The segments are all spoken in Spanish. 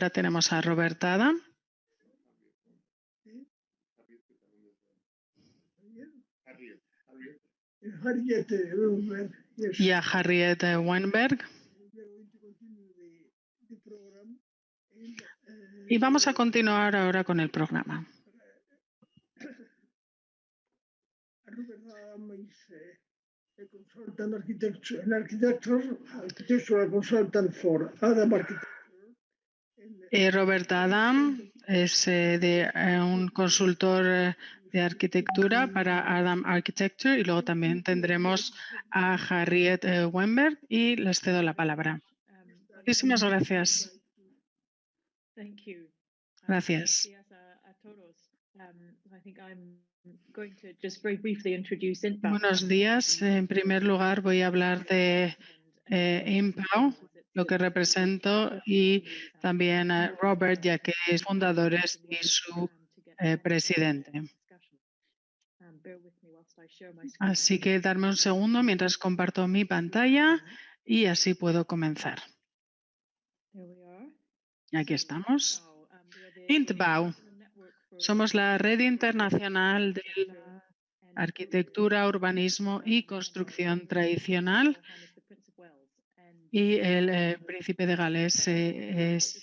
Ahora tenemos a Roberta Adam. Y a Harriet Weinberg. Y vamos a continuar ahora con el programa. Robert Adam es un consultor de arquitectura para Adam Architecture y luego también tendremos a Harriet Weinberg y les cedo la palabra. Muchísimas gracias. Gracias. Buenos días. En primer lugar voy a hablar de IMPAU, lo que represento, y también a Robert, ya que es fundadores y su presidente. Así que darme un segundo mientras comparto mi pantalla y así puedo comenzar. Aquí estamos. INTBAU. Somos la red internacional de arquitectura, urbanismo y construcción tradicional. Y el príncipe de Gales es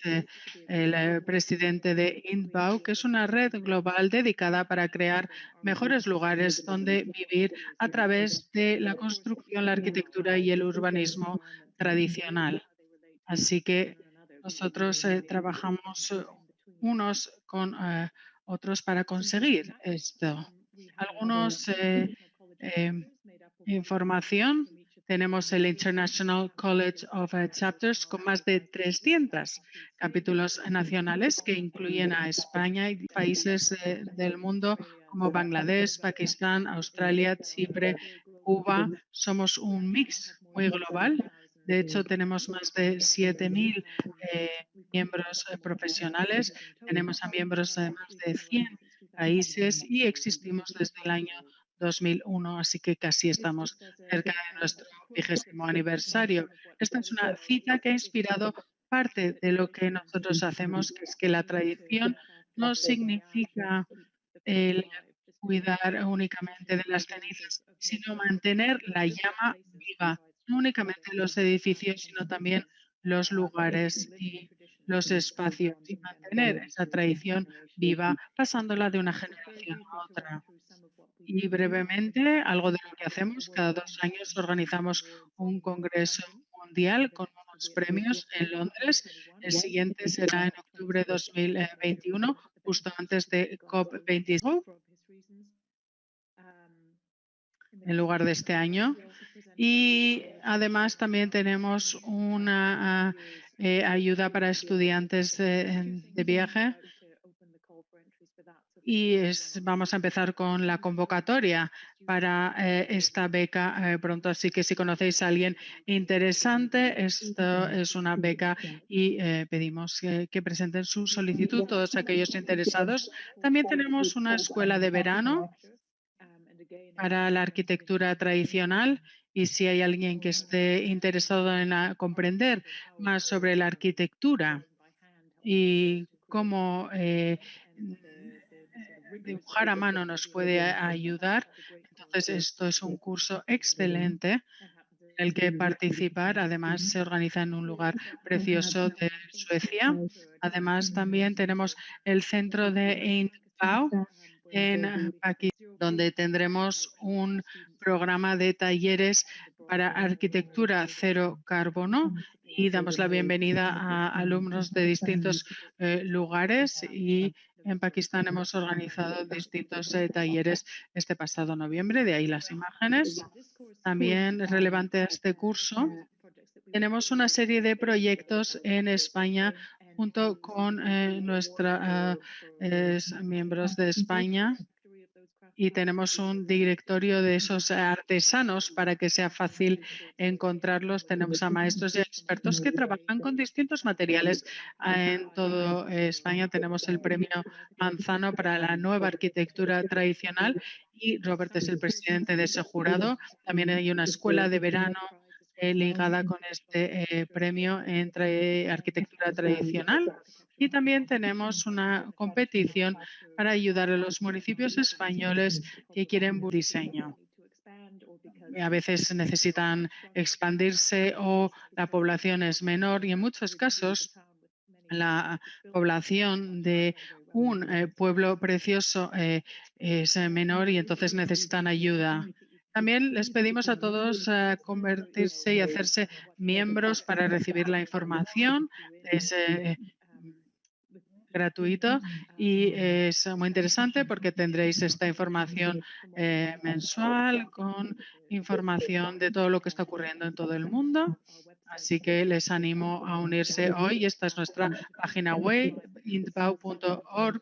el presidente de INTBAU, que es una red global dedicada para crear mejores lugares donde vivir a través de la construcción, la arquitectura y el urbanismo tradicional. Así que nosotros trabajamos unos con otros para conseguir esto. Algunos información. Tenemos el International College of Chapters con más de 300 capítulos nacionales que incluyen a España y países del mundo como Bangladesh, Pakistán, Australia, Chipre, Cuba. Somos un mix muy global. De hecho, tenemos más de 7.000 miembros profesionales. Tenemos a miembros de más de 100 países y existimos desde el año 2001, así que casi estamos cerca de nuestro 20º aniversario. Esta es una cita que ha inspirado parte de lo que nosotros hacemos, que es que la tradición no significa el cuidar únicamente de las cenizas, sino mantener la llama viva, no únicamente los edificios, sino también los lugares y los espacios, y mantener esa tradición viva, pasándola de una generación a otra. Y brevemente, algo de lo que hacemos, cada 2 años organizamos un congreso mundial con unos premios en Londres. El siguiente será en octubre de 2021, justo antes de COP25, en lugar de este año. Y además también tenemos una ayuda para estudiantes de viaje. Y vamos a empezar con la convocatoria para esta beca pronto. Así que si conocéis a alguien interesante, esto es una beca y pedimos que presenten su solicitud, todos aquellos interesados. También tenemos una escuela de verano para la arquitectura tradicional. Y si hay alguien que esté interesado en comprender más sobre la arquitectura y cómo dibujar a mano nos puede ayudar, entonces esto es un curso excelente en el que participar. Además, se organiza en un lugar precioso de Suecia. Además, también tenemos el centro de INTBAU en Pakistán, donde tendremos un programa de talleres para arquitectura cero carbono y damos la bienvenida a alumnos de distintos lugares, y en Pakistán hemos organizado distintos talleres este pasado noviembre, de ahí las imágenes. También es relevante a este curso. Tenemos una serie de proyectos en España junto con nuestros miembros de España, y tenemos un directorio de esos artesanos para que sea fácil encontrarlos. Tenemos a maestros y expertos que trabajan con distintos materiales en toda España. Tenemos el premio Manzano para la nueva arquitectura tradicional y Robert es el presidente de ese jurado. También hay una escuela de verano ligada con este premio entre arquitectura tradicional. Y también tenemos una competición para ayudar a los municipios españoles que quieren diseño. A veces necesitan expandirse o la población es menor y en muchos casos la población de un pueblo precioso es menor y entonces necesitan ayuda. También les pedimos a todos convertirse y hacerse miembros para recibir la información. Es gratuito y es muy interesante porque tendréis esta información mensual con información de todo lo que está ocurriendo en todo el mundo. Así que les animo a unirse hoy. Esta es nuestra página web, intbau.org.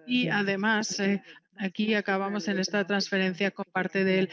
Y además, aquí acabamos en esta transferencia con parte del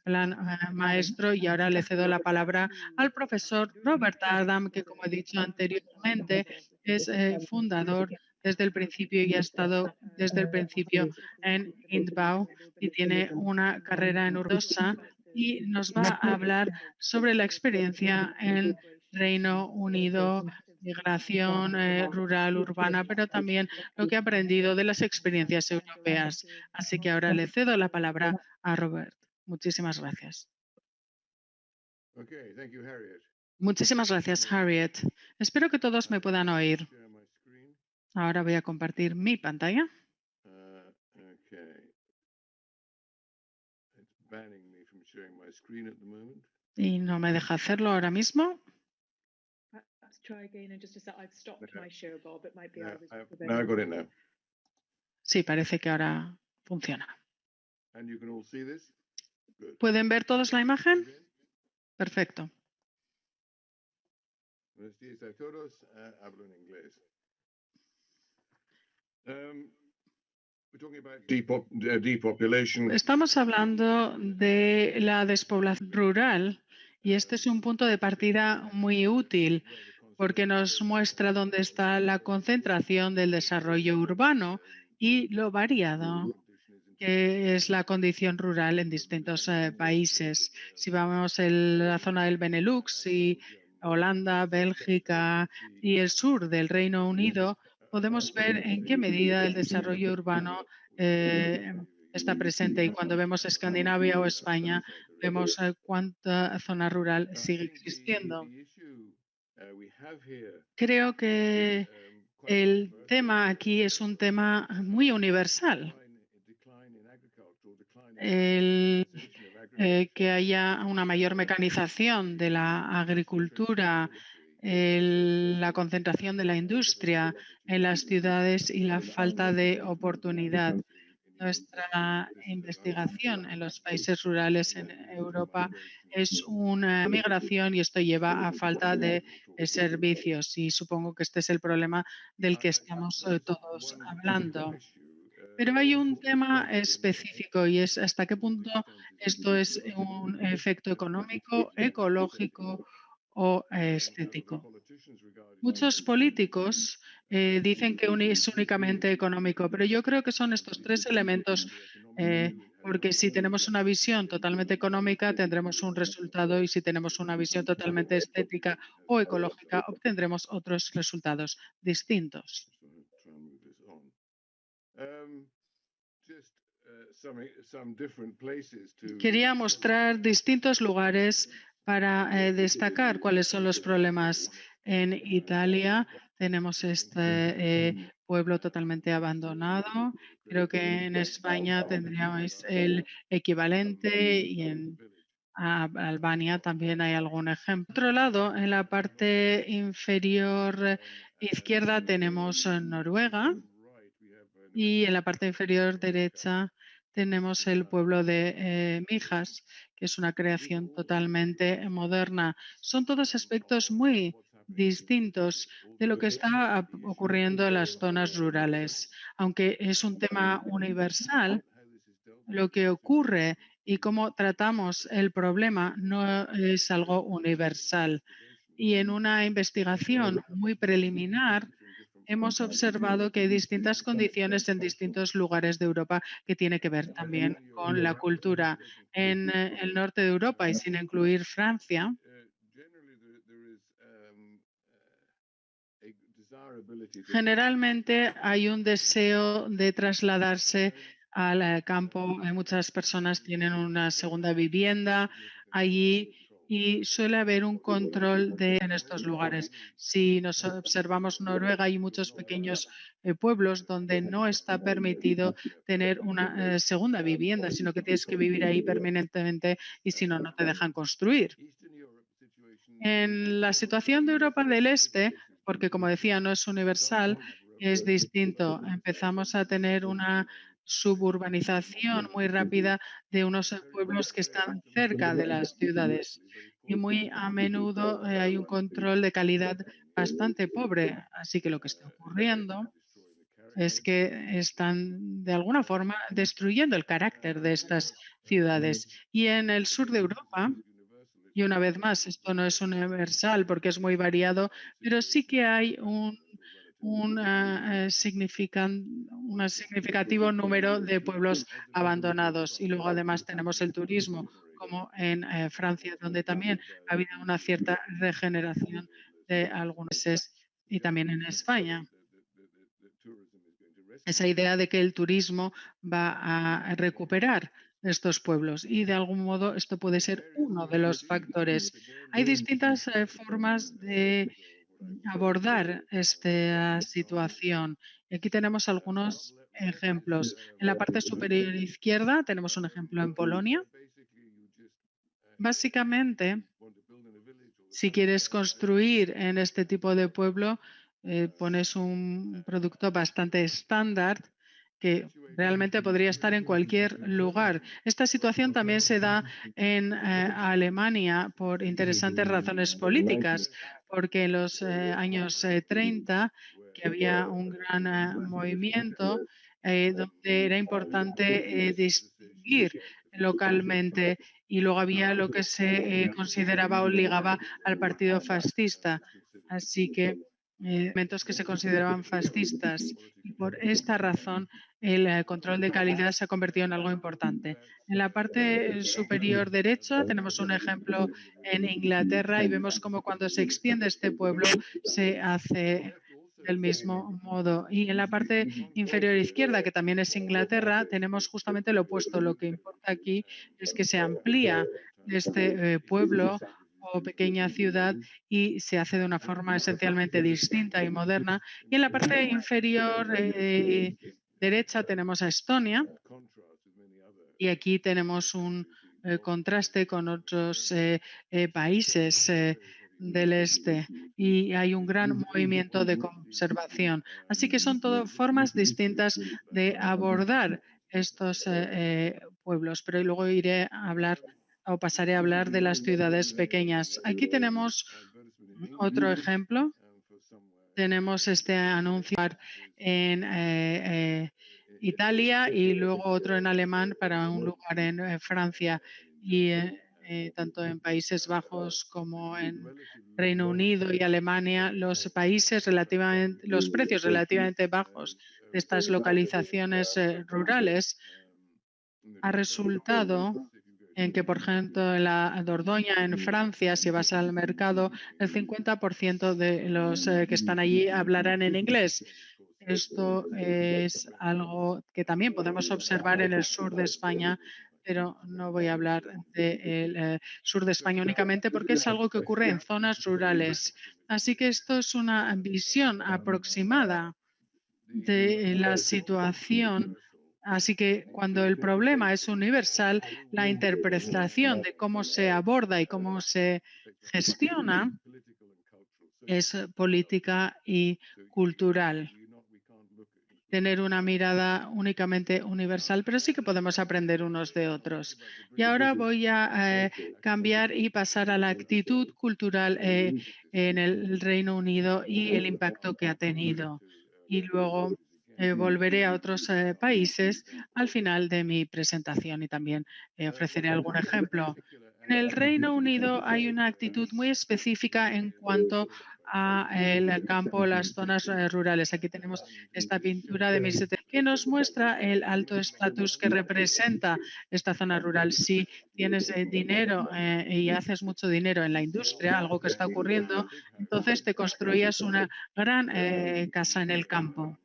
plan maestro y ahora le cedo la palabra al profesor Robert Adam, que como he dicho anteriormente, es fundador desde el principio y ha estado desde el principio en Indbau y tiene una carrera en Urdosa y nos va a hablar sobre la experiencia en Reino Unido, migración rural, urbana, pero también lo que ha aprendido de las experiencias europeas. Así que ahora le cedo la palabra a Robert. Muchísimas gracias. Okay, thank you, Harriet. Muchísimas gracias, Harriet. Espero que todos me puedan oír. Share my screen. Ahora voy a compartir mi pantalla. Okay. It's banning me from sharing my screen at the moment. Y no me deja hacerlo ahora mismo. Now I got it now. Sí, parece que ahora funciona. And you can all see this? Good. ¿Pueden ver todos la imagen? Muy bien. Perfecto. Buenos días a todos. Hablo en inglés. We're talking about depopulation. Estamos hablando de la despoblación rural y este es un punto de partida muy útil porque nos muestra dónde está la concentración del desarrollo urbano y lo variado que es la condición rural en distintos países. Si vamos en la zona del Benelux y Holanda, Bélgica y el sur del Reino Unido, podemos ver en qué medida el desarrollo urbano está presente. Y cuando vemos Escandinavia o España, vemos cuánta zona rural sigue existiendo. Creo que el tema aquí es un tema muy universal. Que haya una mayor mecanización de la agricultura, la concentración de la industria en las ciudades y la falta de oportunidad. Nuestra investigación en los países rurales en Europa es una migración y esto lleva a falta de servicios y supongo que este es el problema del que estamos todos hablando. Pero hay un tema específico y es hasta qué punto esto es un efecto económico, ecológico o estético. Muchos políticos dicen que es únicamente económico, pero yo creo que son estos tres elementos, porque si tenemos una visión totalmente económica tendremos un resultado y si tenemos una visión totalmente estética o ecológica obtendremos otros resultados distintos. Quería mostrar distintos lugares para destacar cuáles son los problemas. En Italia tenemos este pueblo totalmente abandonado. Creo que en España tendríamos el equivalente y en Albania también hay algún ejemplo. Por otro lado, en la parte inferior izquierda tenemos Noruega y en la parte inferior derecha tenemos el pueblo de Mijas, que es una creación totalmente moderna. Son todos aspectos muy distintos de lo que está ocurriendo en las zonas rurales. Aunque es un tema universal, lo que ocurre y cómo tratamos el problema no es algo universal. Y en una investigación muy preliminar, hemos observado que hay distintas condiciones en distintos lugares de Europa que tiene que ver también con la cultura. En el norte de Europa y sin incluir Francia, Generalmente hay un deseo de trasladarse al campo. Muchas personas tienen una segunda vivienda allí y suele haber un control en estos lugares. Si nos observamos Noruega, hay muchos pequeños pueblos donde no está permitido tener una segunda vivienda, sino que tienes que vivir ahí permanentemente y si no, no te dejan construir. En la situación de Europa del Este, porque como decía, no es universal, es distinto. Empezamos a tener una suburbanización muy rápida de unos pueblos que están cerca de las ciudades y muy a menudo hay un control de calidad bastante pobre. Así que lo que está ocurriendo es que están de alguna forma destruyendo el carácter de estas ciudades. Y en el sur de Europa, y una vez más, esto no es universal porque es muy variado, pero sí que hay un significativo número de pueblos abandonados. Y luego además tenemos el turismo, como en Francia, donde también ha habido una cierta regeneración de algunos meses y también en España. Esa idea de que el turismo va a recuperar estos pueblos y de algún modo esto puede ser uno de los factores. Hay distintas formas de abordar esta situación. Y aquí tenemos algunos ejemplos. En la parte superior izquierda tenemos un ejemplo en Polonia. Básicamente, si quieres construir en este tipo de pueblo, pones un producto bastante estándar que realmente podría estar en cualquier lugar. Esta situación también se da en Alemania por interesantes razones políticas, porque en los años 30 que había un gran movimiento donde era importante distinguir localmente y luego había lo que se consideraba o ligaba al partido fascista. Así que elementos que se consideraban fascistas y por esta razón el control de calidad se ha convertido en algo importante. En la parte superior derecha tenemos un ejemplo en Inglaterra y vemos cómo cuando se extiende este pueblo se hace del mismo modo. Y en la parte inferior izquierda, que también es Inglaterra, tenemos justamente lo opuesto. Lo que importa aquí es que se amplía este pueblo o pequeña ciudad y se hace de una forma esencialmente distinta y moderna. Y en la parte inferior derecha tenemos a Estonia y aquí tenemos un contraste con otros países del este y hay un gran movimiento de conservación. Así que son todo formas distintas de abordar estos pueblos, pero luego iré a hablar o pasaré a hablar de las ciudades pequeñas. Aquí tenemos otro ejemplo. Tenemos este anuncio en Italia y luego otro en alemán para un lugar en Francia y tanto en Países Bajos como en Reino Unido y Alemania, los precios relativamente bajos de estas localizaciones rurales ha resultado en que, por ejemplo, en la Dordoña, en Francia, si vas al mercado, el 50% de los que están allí hablarán en inglés. Esto es algo que también podemos observar en el sur de España, pero no voy a hablar del sur de España únicamente porque es algo que ocurre en zonas rurales. Así que esto es una visión aproximada de la situación. Así que cuando el problema es universal, la interpretación de cómo se aborda y cómo se gestiona es política y cultural. Tener una mirada únicamente universal, pero sí que podemos aprender unos de otros. Y ahora voy a cambiar y pasar a la actitud cultural en el Reino Unido y el impacto que ha tenido. Y luego volveré a otros países al final de mi presentación y también ofreceré algún ejemplo. En el Reino Unido hay una actitud muy específica en cuanto a el campo, las zonas rurales. Aquí tenemos esta pintura de 1700 que nos muestra el alto estatus que representa esta zona rural. Si tienes dinero y haces mucho dinero en la industria, algo que está ocurriendo, entonces te construías una gran casa en el campo.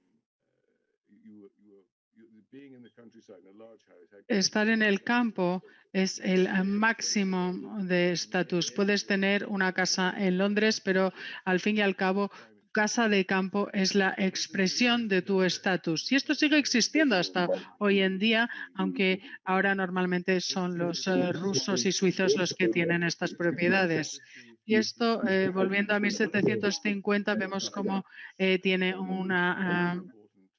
Estar en el campo es el máximo de estatus. Puedes tener una casa en Londres, pero al fin y al cabo, tu casa de campo es la expresión de tu estatus. Y esto sigue existiendo hasta hoy en día, aunque ahora normalmente son los rusos y suizos los que tienen estas propiedades. Y esto, volviendo a 1750, vemos cómo tiene una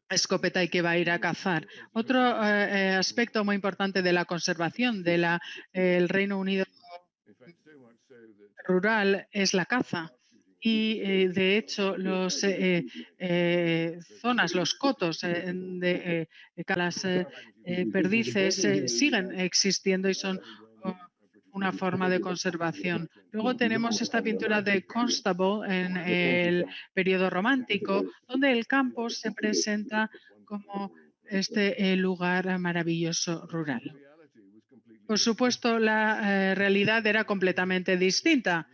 escopeta y que va a ir a cazar. Otro aspecto muy importante de la conservación del Reino Unido rural es la caza. Y de hecho, los zonas, los cotos las perdices siguen existiendo y son oh, una forma de conservación. Luego tenemos esta pintura de Constable en el periodo romántico, donde el campo se presenta como este lugar maravilloso rural. Por supuesto, la realidad era completamente distinta.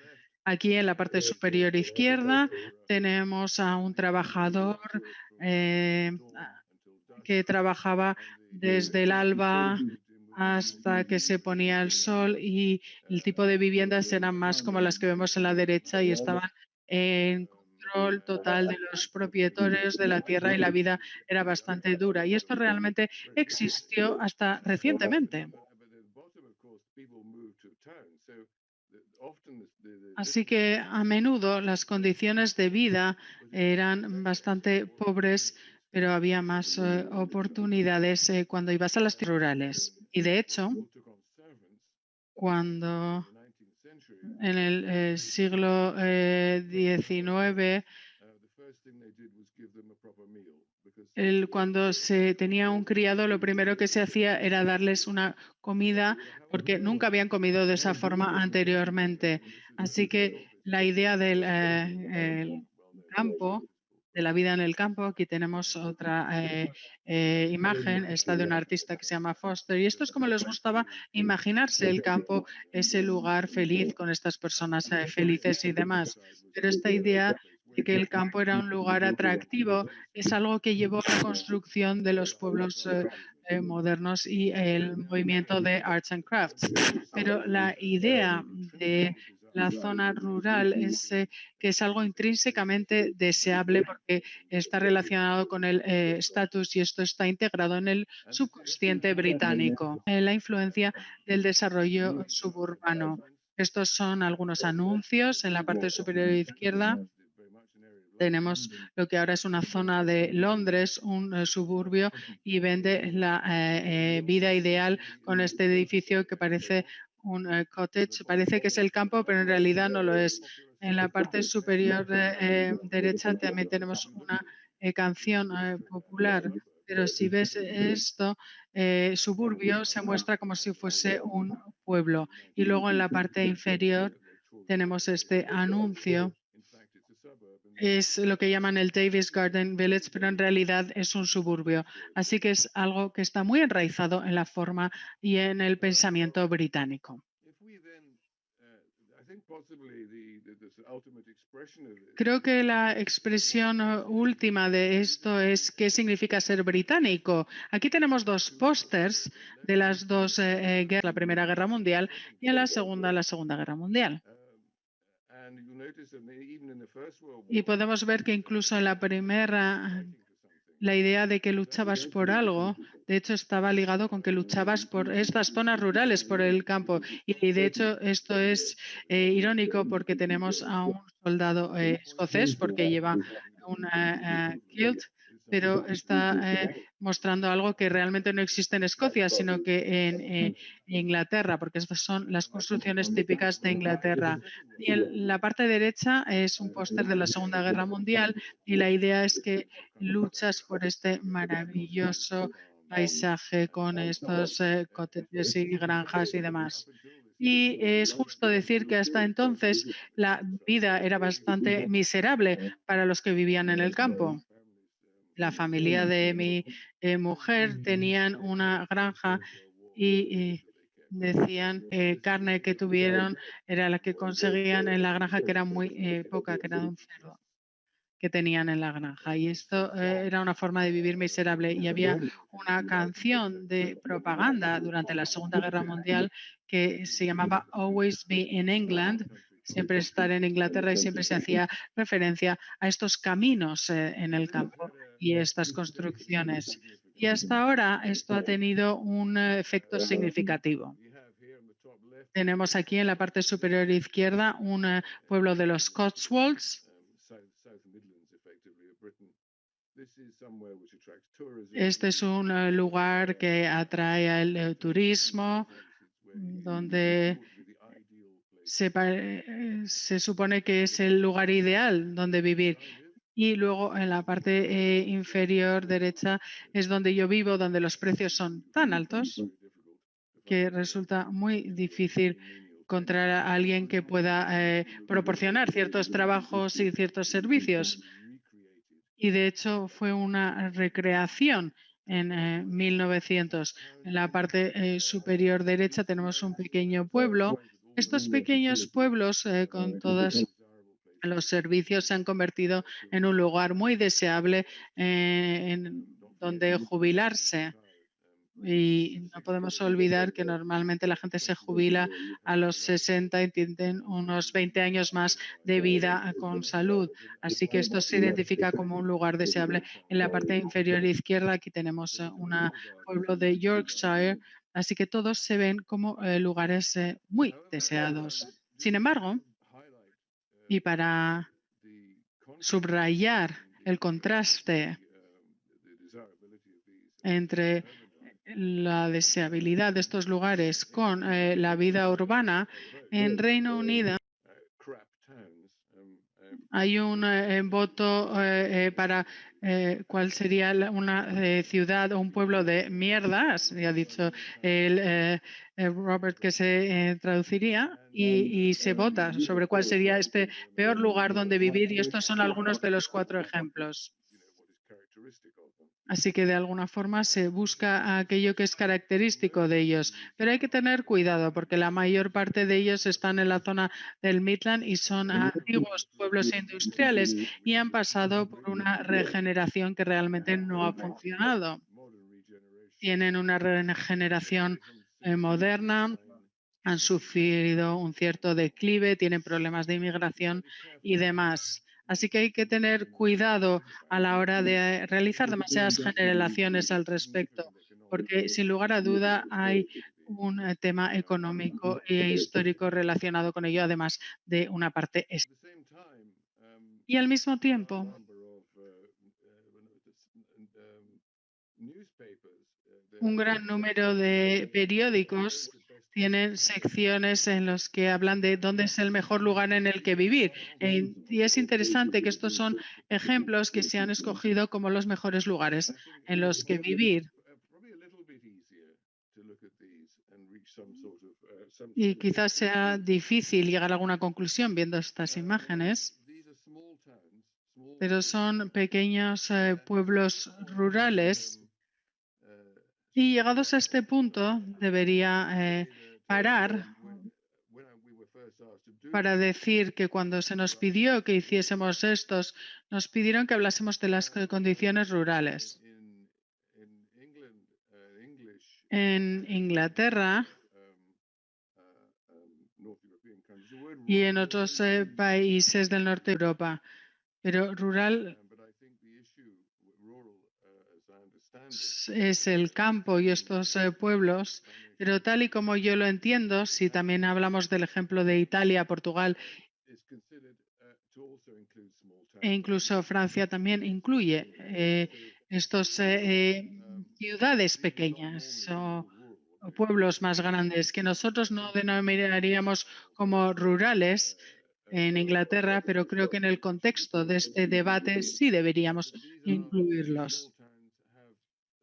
Aquí en la parte superior izquierda tenemos a un trabajador eh, que trabajaba desde el alba hasta que se ponía el sol y el tipo de viviendas eran más como las que vemos en la derecha y estaban en control total de los propietarios de la tierra y la vida era bastante dura. Y esto realmente existió hasta recientemente. Así que a menudo las condiciones de vida eran bastante pobres, pero había más oportunidades cuando ibas a las tierras rurales. Y de hecho, cuando en el siglo XIX, cuando se tenía un criado, lo primero que se hacía era darles una comida porque nunca habían comido de esa forma anteriormente. Así que la idea del el campo, de la vida en el campo, aquí tenemos otra imagen, esta de un artista que se llama Foster, y esto es como les gustaba imaginarse el campo, ese lugar feliz con estas personas felices y demás. Pero esta idea de que el campo era un lugar atractivo es algo que llevó a la construcción de los pueblos modernos y el movimiento de Arts and Crafts. Pero la idea de la zona rural es que es algo intrínsecamente deseable porque está relacionado con el estatus y esto está integrado en el subconsciente británico. La influencia del desarrollo suburbano. Estos son algunos anuncios en la parte superior izquierda. Tenemos lo que ahora es una zona de Londres, un suburbio, y vende la vida ideal con este edificio que parece un cottage. Parece que es el campo, pero en realidad no lo es. En la parte superior derecha también tenemos una canción popular, pero si ves esto, suburbio se muestra como si fuese un pueblo. Y luego en la parte inferior tenemos este anuncio es lo que llaman el Davis Garden Village, pero en realidad es un suburbio. Así que es algo que está muy enraizado en la forma y en el pensamiento británico. Creo que la expresión última de esto es qué significa ser británico. Aquí tenemos dos pósters de las dos guerras, la Primera Guerra Mundial y en la Segunda Guerra Mundial. Y podemos ver que incluso en la primera, la idea de que luchabas por algo, de hecho, estaba ligado con que luchabas por estas zonas rurales, por el campo. Y de hecho, esto es irónico porque tenemos a un soldado escocés, porque lleva un kilt, pero está mostrando algo que realmente no existe en Escocia, sino que en Inglaterra, porque estas son las construcciones típicas de Inglaterra. Y en la parte derecha es un póster de la Segunda Guerra Mundial y la idea es que luchas por este maravilloso paisaje con estos cottages y granjas y demás. Y es justo decir que hasta entonces la vida era bastante miserable para los que vivían en el campo. La familia de mi mujer tenían una granja y decían carne que tuvieron era la que conseguían en la granja, que era muy poca, que era de un cerdo que tenían en la granja. Y esto era una forma de vivir miserable. Y había una canción de propaganda durante la Segunda Guerra Mundial que se llamaba Always Be in England, siempre estar en Inglaterra, y siempre se hacía referencia a estos caminos en el campo y estas construcciones. Y hasta ahora esto ha tenido un efecto significativo. Tenemos aquí en la parte superior izquierda un pueblo de los Cotswolds. Este es un lugar que atrae al turismo, donde se supone que es el lugar ideal donde vivir. Y luego en la parte inferior derecha es donde yo vivo, donde los precios son tan altos que resulta muy difícil encontrar a alguien que pueda proporcionar ciertos trabajos y ciertos servicios. Y de hecho fue una recreación en 1900. En la parte superior derecha tenemos un pequeño pueblo. Estos pequeños pueblos con todos los servicios se han convertido en un lugar muy deseable en donde jubilarse. Y no podemos olvidar que normalmente la gente se jubila a los 60 y tienen unos 20 años más de vida con salud. Así que esto se identifica como un lugar deseable. En la parte inferior izquierda aquí tenemos un pueblo de Yorkshire. Así que todos se ven como lugares muy deseados. Sin embargo, y para subrayar el contraste entre la deseabilidad de estos lugares con la vida urbana, en Reino Unido hay un voto para cuál sería una ciudad o un pueblo de mierdas, ya ha dicho el, Robert, que se traduciría, y se vota sobre cuál sería este peor lugar donde vivir, y estos son algunos de los 4 ejemplos. Así que de alguna forma se busca aquello que es característico de ellos. Pero hay que tener cuidado porque la mayor parte de ellos están en la zona del Midland y son antiguos pueblos industriales y han pasado por una regeneración que realmente no ha funcionado. Tienen una regeneración moderna, han sufrido un cierto declive, tienen problemas de inmigración y demás. Así que hay que tener cuidado a la hora de realizar demasiadas generaciones al respecto, porque sin lugar a duda hay un tema económico e histórico relacionado con ello, además de una parte. Y al mismo tiempo, un gran número de periódicos tienen secciones en los que hablan de dónde es el mejor lugar en el que vivir. Y es interesante que estos son ejemplos que se han escogido como los mejores lugares en los que vivir. Y quizás sea difícil llegar a alguna conclusión viendo estas imágenes, pero son pequeños pueblos rurales. Y llegados a este punto, debería parar para decir que cuando se nos pidió que hiciésemos estos, nos pidieron que hablásemos de las condiciones rurales. En Inglaterra y en otros países del norte de Europa, pero rural es el campo y estos pueblos, pero tal y como yo lo entiendo, si también hablamos del ejemplo de Italia, Portugal e incluso Francia también incluye estos ciudades pequeñas o pueblos más grandes que nosotros no denominaríamos como rurales en Inglaterra, pero creo que en el contexto de este debate sí deberíamos incluirlos.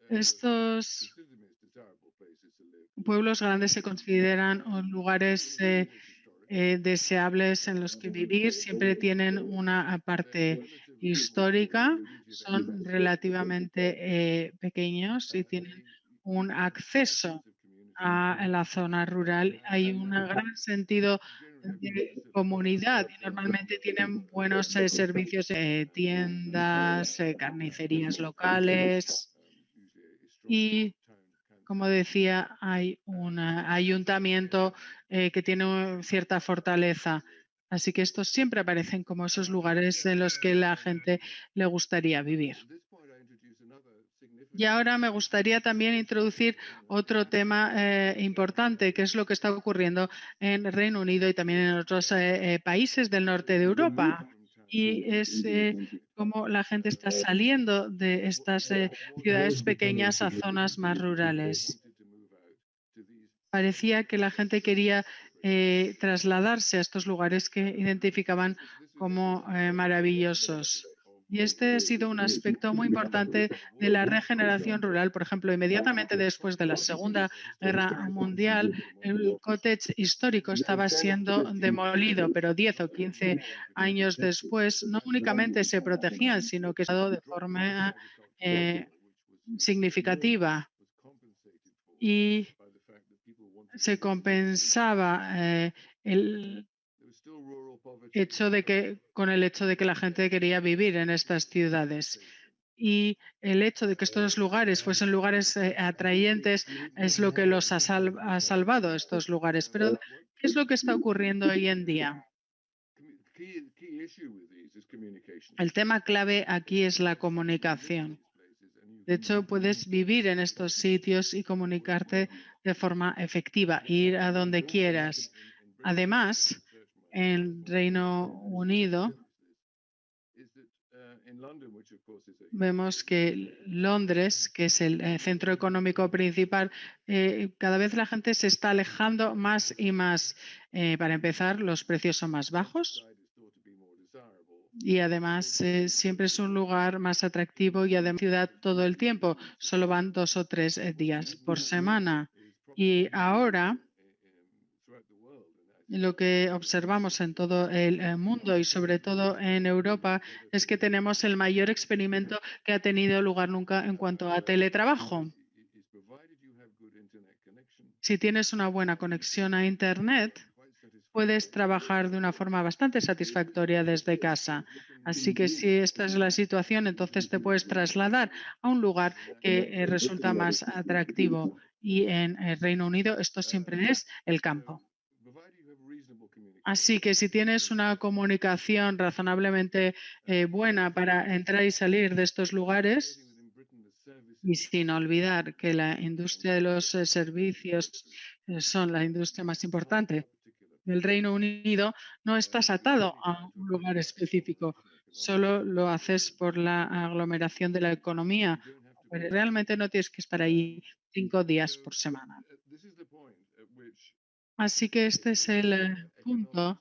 Estos pueblos grandes se consideran lugares deseables en los que vivir. Siempre tienen una parte histórica, son relativamente pequeños y tienen un acceso a la zona rural. Hay un gran sentido de comunidad y normalmente tienen buenos servicios, tiendas, carnicerías locales y, como decía, hay un ayuntamiento que tiene cierta fortaleza. Así que estos siempre aparecen como esos lugares en los que la gente le gustaría vivir. Y ahora me gustaría también introducir otro tema importante, que es lo que está ocurriendo en Reino Unido y también en otros países del norte de Europa. Y es cómo la gente está saliendo de estas ciudades pequeñas a zonas más rurales. Parecía que la gente quería trasladarse a estos lugares que identificaban como maravillosos. Y este ha sido un aspecto muy importante de la regeneración rural. Por ejemplo, inmediatamente después de la Segunda Guerra Mundial, el cottage histórico estaba siendo demolido, pero 10 o 15 años después no únicamente se protegían, sino que se ha dado de forma eh, significativa. Y se compensaba el hecho de que, con el hecho de que la gente quería vivir en estas ciudades. Y el hecho de que estos lugares fuesen lugares atrayentes es lo que los ha salvado estos lugares. Pero, ¿qué es lo que está ocurriendo hoy en día? El tema clave aquí es la comunicación. De hecho, puedes vivir en estos sitios y comunicarte de forma efectiva, ir a donde quieras. Además, en Reino Unido vemos que Londres, que es el centro económico principal, cada vez la gente se está alejando más y más. Para empezar, los precios son más bajos. Y además siempre es un lugar más atractivo y además ciudad todo el tiempo. Solo van 2 o 3 días por semana. Y ahora lo que observamos en todo el mundo y sobre todo en Europa es que tenemos el mayor experimento que ha tenido lugar nunca en cuanto a teletrabajo. Si tienes una buena conexión a Internet, puedes trabajar de una forma bastante satisfactoria desde casa. Así que si esta es la situación, entonces te puedes trasladar a un lugar que resulta más atractivo. Y en el Reino Unido esto siempre es el campo. Así que si tienes una comunicación razonablemente buena para entrar y salir de estos lugares, y sin olvidar que la industria de los servicios son la industria más importante del Reino Unido, no estás atado a un lugar específico, solo lo haces por la aglomeración de la economía. Pero realmente no tienes que estar ahí 5 días por semana. Así que este es el punto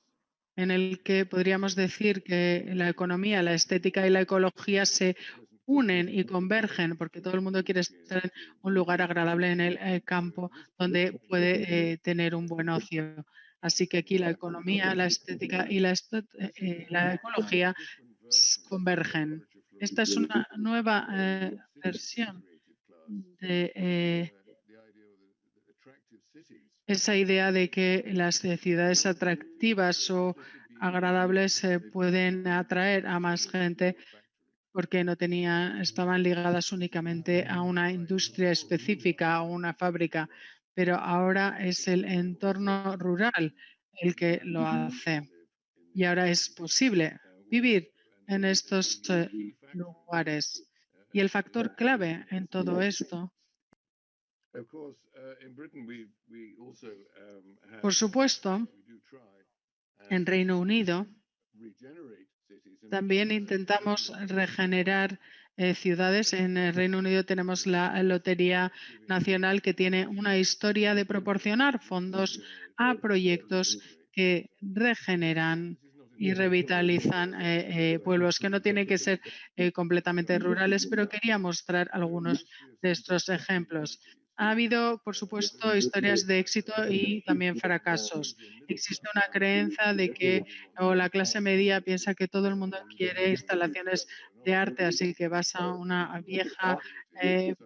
en el que podríamos decir que la economía, la estética y la ecología se unen y convergen, porque todo el mundo quiere estar en un lugar agradable en el campo donde puede tener un buen ocio. Así que aquí la economía, la estética y la ecología convergen. Esta es una nueva versión de esa idea de que las ciudades atractivas o agradables pueden atraer a más gente porque no estaban ligadas únicamente a una industria específica o una fábrica, pero ahora es el entorno rural el que lo hace. Y ahora es posible vivir en estos lugares. Y el factor clave en todo esto, por supuesto, en Reino Unido también intentamos regenerar ciudades. En el Reino Unido tenemos la Lotería Nacional, que tiene una historia de proporcionar fondos a proyectos que regeneran y revitalizan pueblos que no tienen que ser completamente rurales, pero quería mostrar algunos de estos ejemplos. Ha habido, por supuesto, historias de éxito y también fracasos. Existe una creencia de que o la clase media piensa que todo el mundo quiere instalaciones de arte, así que vas a una vieja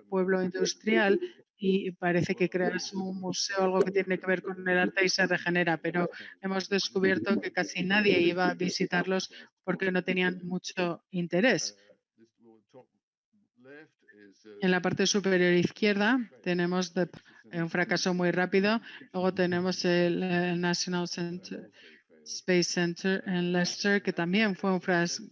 pueblo industrial y parece que creas un museo, algo que tiene que ver con el arte y se regenera, pero hemos descubierto que casi nadie iba a visitarlos porque no tenían mucho interés. En la parte superior izquierda tenemos un fracaso muy rápido. Luego tenemos el National Space Center en Leicester, que también fue un fracaso.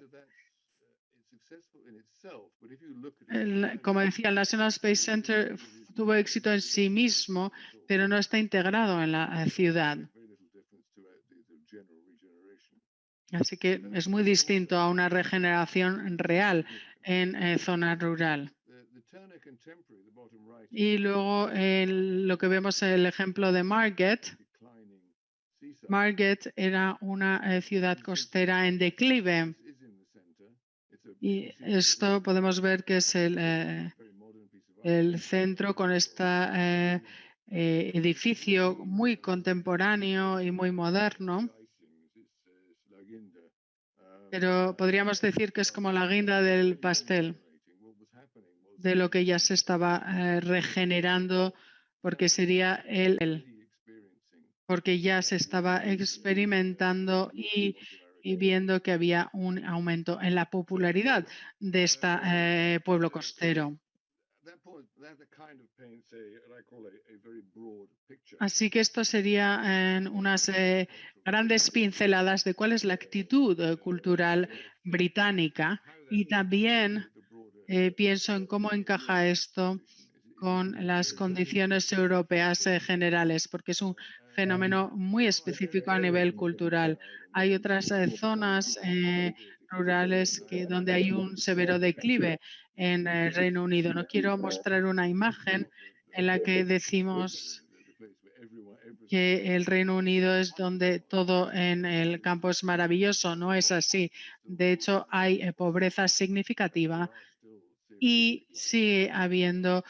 Como decía, el National Space Center tuvo éxito en sí mismo, pero no está integrado en la ciudad. Así que es muy distinto a una regeneración real en zona rural. Y luego lo que vemos es el ejemplo de Margate. Margate era una ciudad costera en declive. Y esto podemos ver que es el centro con este edificio muy contemporáneo y muy moderno. Pero podríamos decir que es como la guinda del pastel de lo que ya se estaba regenerando, porque sería porque ya se estaba experimentando y viendo que había un aumento en la popularidad de este pueblo costero. Así que esto sería unas grandes pinceladas de cuál es la actitud cultural británica y también pienso en cómo encaja esto con las condiciones europeas generales, porque es un fenómeno muy específico a nivel cultural. Hay otras zonas rurales donde hay un severo declive en el Reino Unido. No quiero mostrar una imagen en la que decimos que el Reino Unido es donde todo en el campo es maravilloso. No es así. De hecho, hay pobreza significativa y sigue habiendo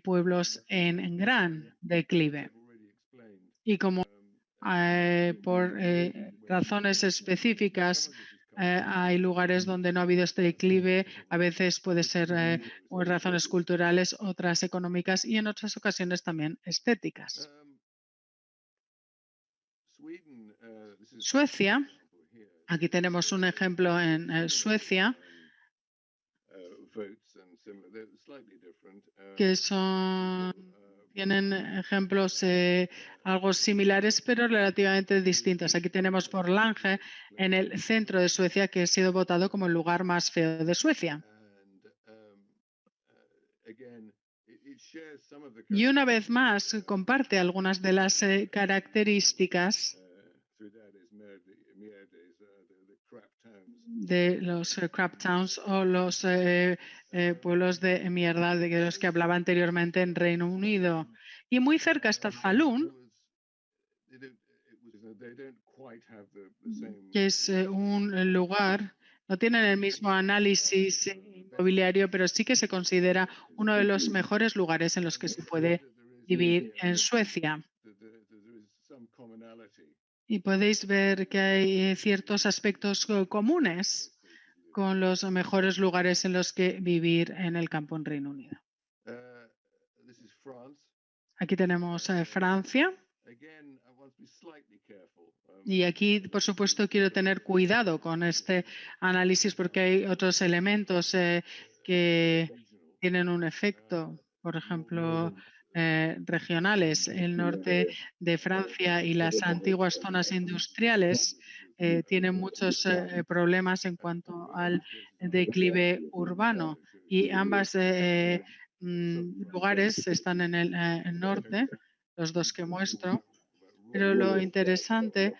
pueblos en gran declive. Y como por razones específicas hay lugares donde no ha habido este declive, a veces puede ser por razones culturales, otras económicas y en otras ocasiones también estéticas. Suecia, aquí tenemos un ejemplo en Suecia, que tienen ejemplos algo similares, pero relativamente distintos. Aquí tenemos Porlange en el centro de Suecia, que ha sido votado como el lugar más feo de Suecia. Y una vez más, comparte algunas de las características de los crap towns o los pueblos de mierda de los que hablaba anteriormente en Reino Unido. Y muy cerca está Falun, que es un lugar, no tienen el mismo análisis inmobiliario, pero sí que se considera uno de los mejores lugares en los que se puede vivir en Suecia. Y podéis ver que hay ciertos aspectos comunes con los mejores lugares en los que vivir en el campo en Reino Unido. Aquí tenemos Francia. Y aquí, por supuesto, quiero tener cuidado con este análisis porque hay otros elementos que tienen un efecto, por ejemplo, regionales. El norte de Francia y las antiguas zonas industriales tienen muchos problemas en cuanto al declive urbano y ambas lugares están en el norte, los dos que muestro. Pero lo interesante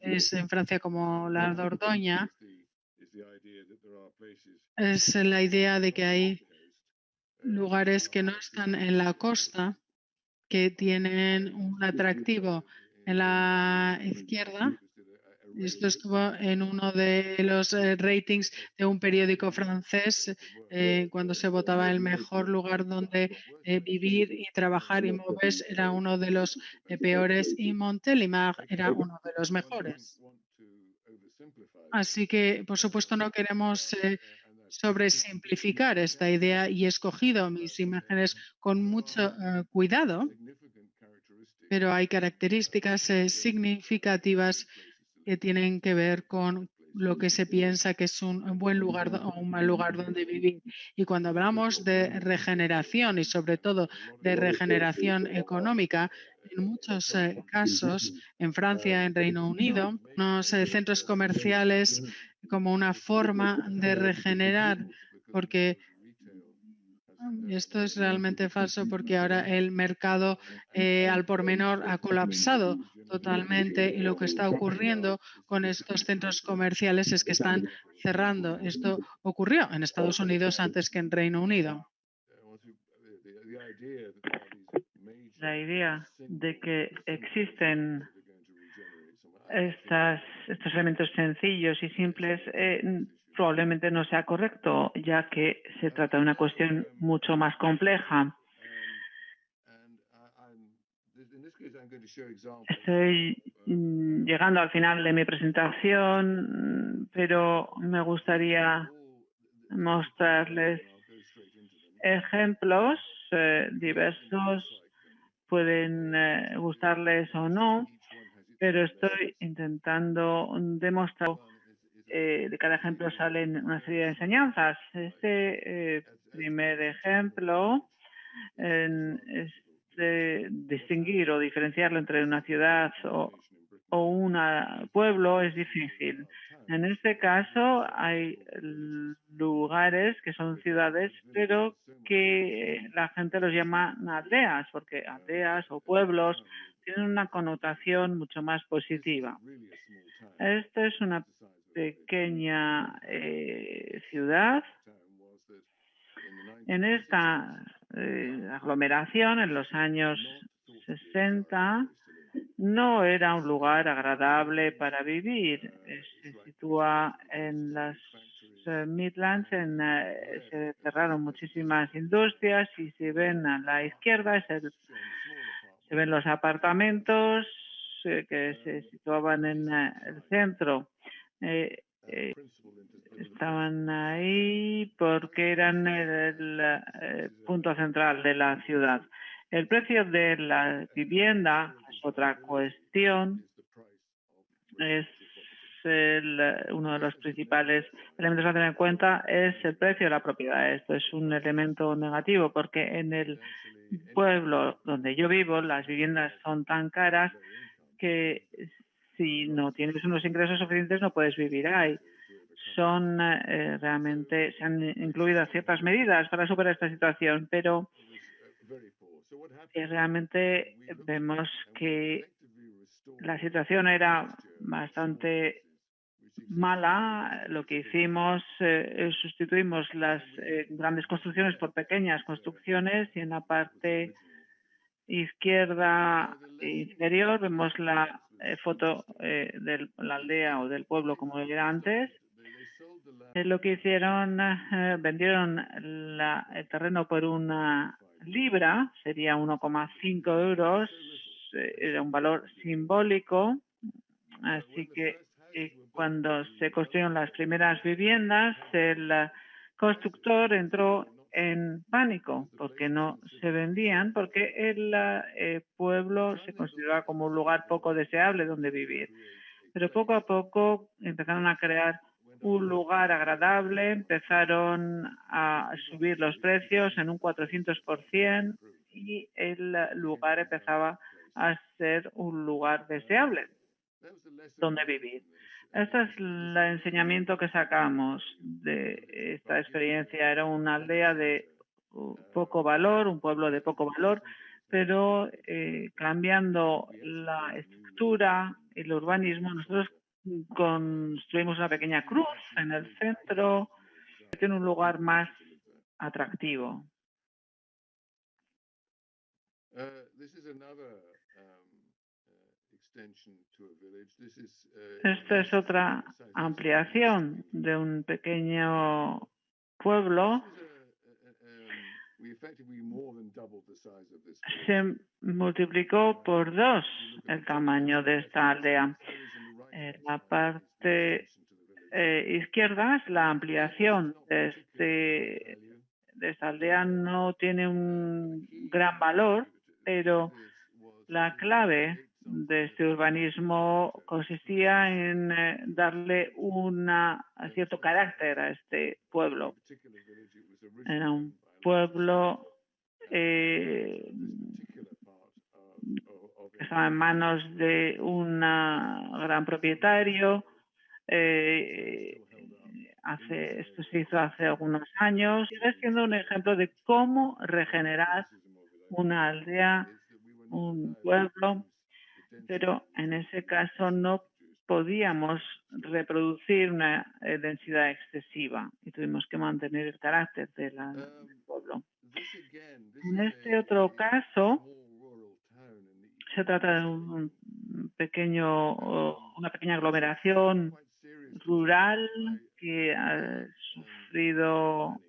es en Francia como la Dordoña, es la idea de que hay lugares que no están en la costa, que tienen un atractivo. En la izquierda Esto estuvo en uno de los ratings de un periódico francés cuando se votaba el mejor lugar donde vivir y trabajar, y Maubeuge era uno de los peores y Montélimar era uno de los mejores. Así que, por supuesto, no queremos sobresimplificar esta idea y he escogido mis imágenes con mucho cuidado, pero hay características significativas que tienen que ver con lo que se piensa que es un buen lugar o un mal lugar donde vivir. Y cuando hablamos de regeneración y sobre todo de regeneración económica, en muchos casos, en Francia, en Reino Unido, unos centros comerciales como una forma de regenerar, porque esto es realmente falso porque ahora el mercado al por menor ha colapsado totalmente y lo que está ocurriendo con estos centros comerciales es que están cerrando. Esto ocurrió en Estados Unidos antes que en Reino Unido. La idea de que existen estos elementos sencillos y simples probablemente no sea correcto, ya que se trata de una cuestión mucho más compleja. Estoy llegando al final de mi presentación, pero me gustaría mostrarles ejemplos diversos, pueden gustarles o no, pero estoy intentando demostrar de cada ejemplo salen una serie de enseñanzas. Este primer ejemplo es distinguir o diferenciarlo entre una ciudad o un pueblo es difícil. En este caso hay lugares que son ciudades, pero que la gente los llama aldeas, porque aldeas o pueblos tienen una connotación mucho más positiva. Esto es una pequeña ciudad. En esta aglomeración, en los años 60, no era un lugar agradable para vivir. Se sitúa en las Midlands, se cerraron muchísimas industrias y se ven a la izquierda, se ven los apartamentos que se situaban en el centro. Estaban ahí porque eran el punto central de la ciudad. El precio de la vivienda es otra cuestión. Es uno de los principales elementos a tener en cuenta es el precio de la propiedad. Esto es un elemento negativo porque en el pueblo donde yo vivo las viviendas son tan caras que si no tienes unos ingresos suficientes no puedes vivir ahí. Realmente se han incluido ciertas medidas para superar esta situación, pero realmente vemos que la situación era bastante mala. Lo que hicimos, sustituimos las grandes construcciones por pequeñas construcciones y en la parte izquierda inferior vemos la foto de la aldea o del pueblo como era antes. Lo que hicieron, vendieron el terreno por una libra, sería 1,5 euros, era un valor simbólico, así que cuando se construyeron las primeras viviendas, el constructor entró en pánico porque no se vendían, porque el pueblo se consideraba como un lugar poco deseable donde vivir. Pero poco a poco empezaron a crear un lugar agradable, empezaron a subir los precios en un 400% y el lugar empezaba a ser un lugar deseable donde vivir. Este es el enseñamiento que sacamos de esta experiencia. Era una aldea de poco valor, un pueblo de poco valor, pero cambiando la estructura y el urbanismo, nosotros construimos una pequeña cruz en el centro, que tiene un lugar más atractivo. Esta es otra ampliación de un pequeño pueblo. Se multiplicó por 2 el tamaño de esta aldea. En la parte izquierda es la ampliación de esta aldea. No tiene un gran valor, pero la clave de este urbanismo consistía en darle cierto carácter a este pueblo. Era un pueblo que estaba en manos de un gran propietario. Esto se hizo hace algunos años. Sigue siendo un ejemplo de cómo regenerar una aldea, un pueblo, pero en ese caso no podíamos reproducir una densidad excesiva y tuvimos que mantener el carácter del pueblo. En este otro caso, se trata de una pequeña aglomeración rural que ha sufrido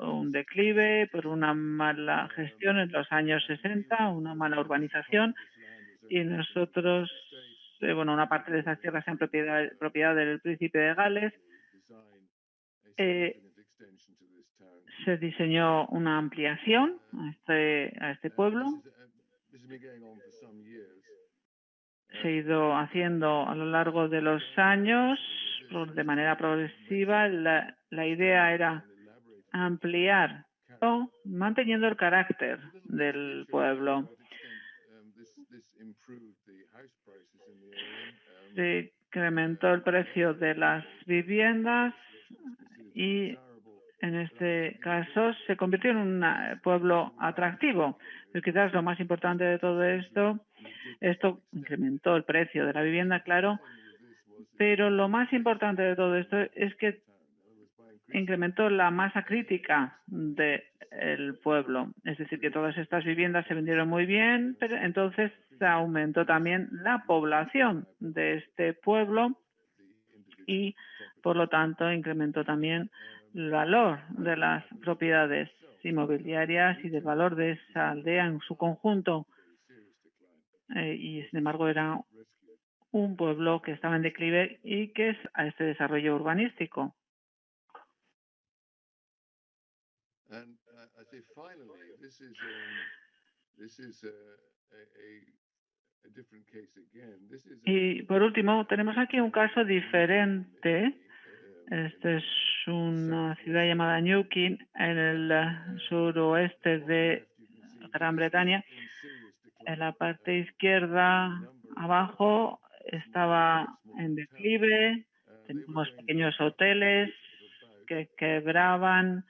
un declive por una mala gestión en los años 60, una mala urbanización, y nosotros, una parte de esas tierras en propiedad del príncipe de Gales. Se diseñó una ampliación a este pueblo. Se ha ido haciendo a lo largo de los años de manera progresiva. La idea era ampliar, manteniendo el carácter del pueblo. Se incrementó el precio de las viviendas y en este caso se convirtió en un pueblo atractivo. Pero quizás lo más importante de todo esto incrementó el precio de la vivienda, claro, pero lo más importante de todo esto es que incrementó la masa crítica del pueblo. Es decir, que todas estas viviendas se vendieron muy bien, pero entonces se aumentó también la población de este pueblo y, por lo tanto, incrementó también el valor de las propiedades inmobiliarias y del valor de esa aldea en su conjunto. Y, sin embargo, era un pueblo que estaba en declive y que es a este desarrollo urbanístico. Y por último, tenemos aquí un caso diferente. Esta es una ciudad llamada Newquay en el suroeste de Gran Bretaña. En la parte izquierda, abajo, estaba en declive. Tenemos pequeños hoteles que quebraban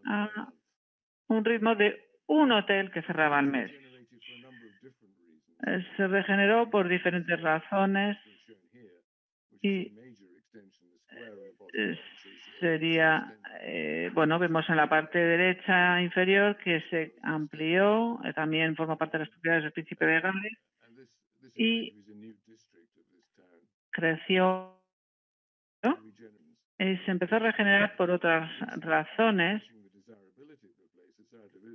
a un ritmo de un hotel que cerraba al mes. Se regeneró por diferentes razones y vemos en la parte derecha inferior que se amplió, también forma parte de las propiedades del príncipe de Gales y creció, ¿no? Y se empezó a regenerar por otras razones,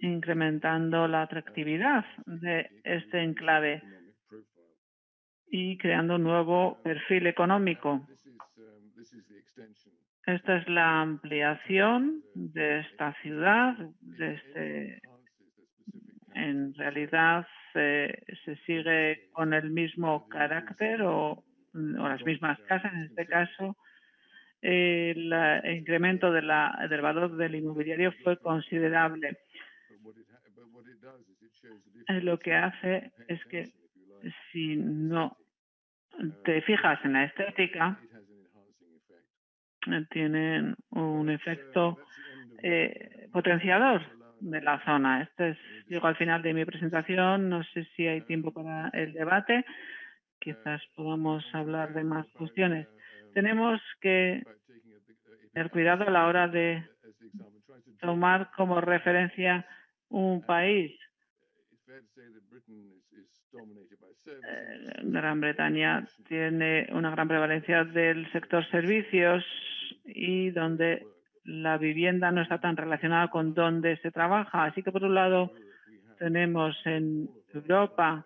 incrementando la atractividad de este enclave y creando un nuevo perfil económico. Esta es la ampliación de esta ciudad. En realidad se sigue con el mismo carácter o las mismas casas. En este caso, el incremento del valor del inmobiliario fue considerable. Lo que hace es que si no te fijas en la estética, tienen un efecto potenciador de la zona. Llego al final de mi presentación. No sé si hay tiempo para el debate. Quizás podamos hablar de más cuestiones. Tenemos que tener cuidado a la hora de tomar como referencia un país. Gran Bretaña tiene una gran prevalencia del sector servicios y donde la vivienda no está tan relacionada con dónde se trabaja. Así que, por un lado, tenemos en Europa,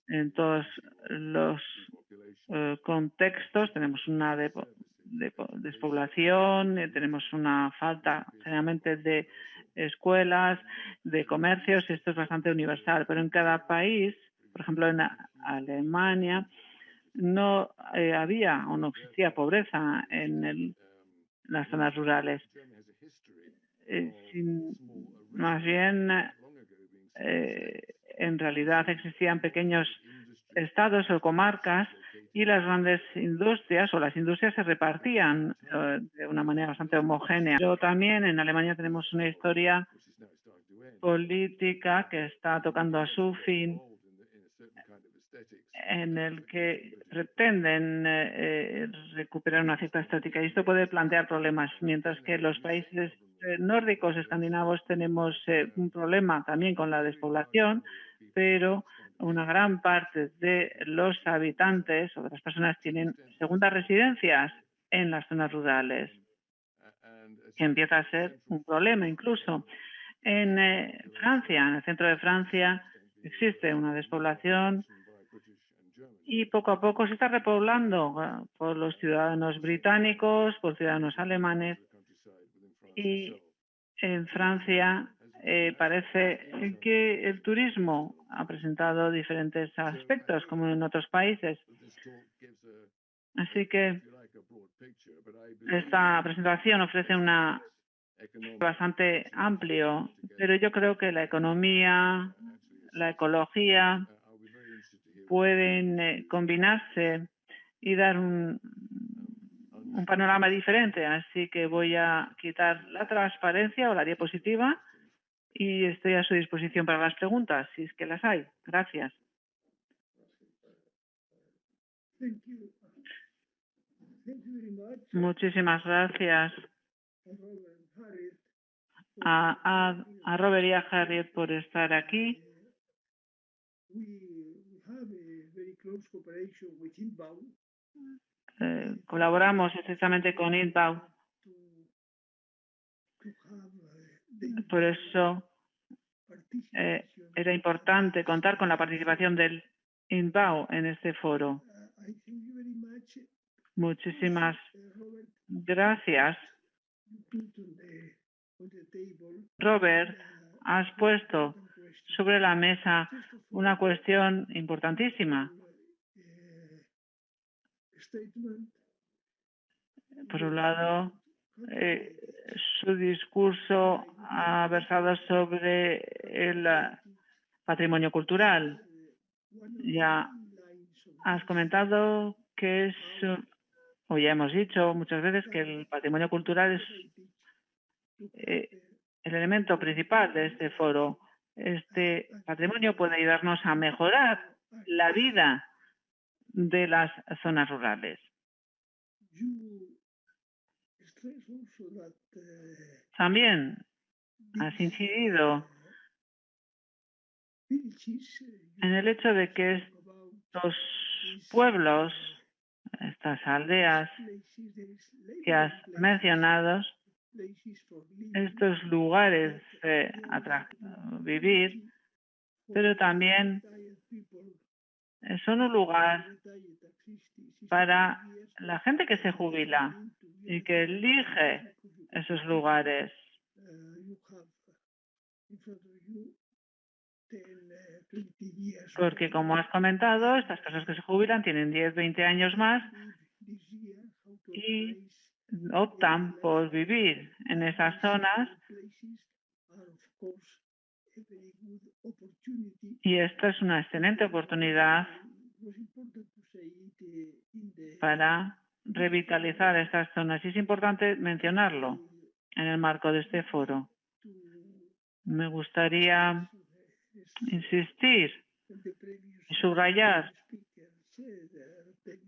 en todos los contextos, tenemos una despoblación, tenemos una falta generalmente de escuelas, de comercios, y esto es bastante universal, pero en cada país, por ejemplo en Alemania, no había o no existía pobreza en las zonas rurales. Más bien, en realidad existían pequeños estados o comarcas y las grandes industrias o las industrias se repartían de una manera bastante homogénea. Pero también en Alemania tenemos una historia política que está tocando a su fin, en el que pretenden recuperar una cierta estética, y esto puede plantear problemas, mientras que los países nórdicos escandinavos tenemos un problema también con la despoblación, pero una gran parte de los habitantes o de las personas tienen segundas residencias en las zonas rurales, que empieza a ser un problema incluso. En Francia, en el centro de Francia, existe una despoblación y poco a poco se está repoblando por los ciudadanos británicos, por ciudadanos alemanes, y en Francia parece que el turismo ha presentado diferentes aspectos como en otros países. Así que esta presentación ofrece una bastante amplio, pero yo creo que la economía, la ecología pueden combinarse y dar un panorama diferente. Así que voy a quitar la transparencia o la diapositiva y estoy a su disposición para las preguntas, si es que las hay. Gracias. Muchísimas gracias a Robert y a Harriet por estar aquí. Colaboramos estrechamente con INBAU. Por eso era importante contar con la participación del INBAU en este foro. Muchísimas gracias. Robert, has puesto sobre la mesa una cuestión importantísima. Por un lado, su discurso ha versado sobre el patrimonio cultural. Ya has comentado que es, o ya hemos dicho muchas veces, que el patrimonio cultural es el elemento principal de este foro. Este patrimonio puede ayudarnos a mejorar la vida de las zonas rurales. También has incidido en el hecho de que estos pueblos, estas aldeas que has mencionado, estos lugares a vivir, pero también son un lugar para la gente que se jubila y que elige esos lugares. Porque, como has comentado, estas personas que se jubilan tienen 10, 20 años más y optan por vivir en esas zonas, y esta es una excelente oportunidad para revitalizar estas zonas. Y es importante mencionarlo en el marco de este foro. Me gustaría insistir y subrayar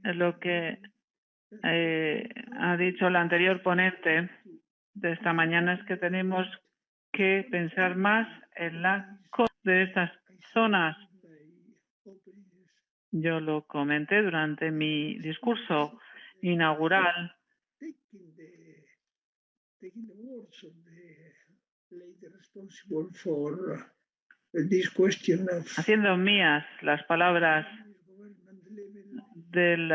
lo que ha dicho el anterior ponente de esta mañana, es que tenemos que pensar más en la de estas zonas. Yo lo comenté durante mi discurso inaugural. Haciendo mías las palabras del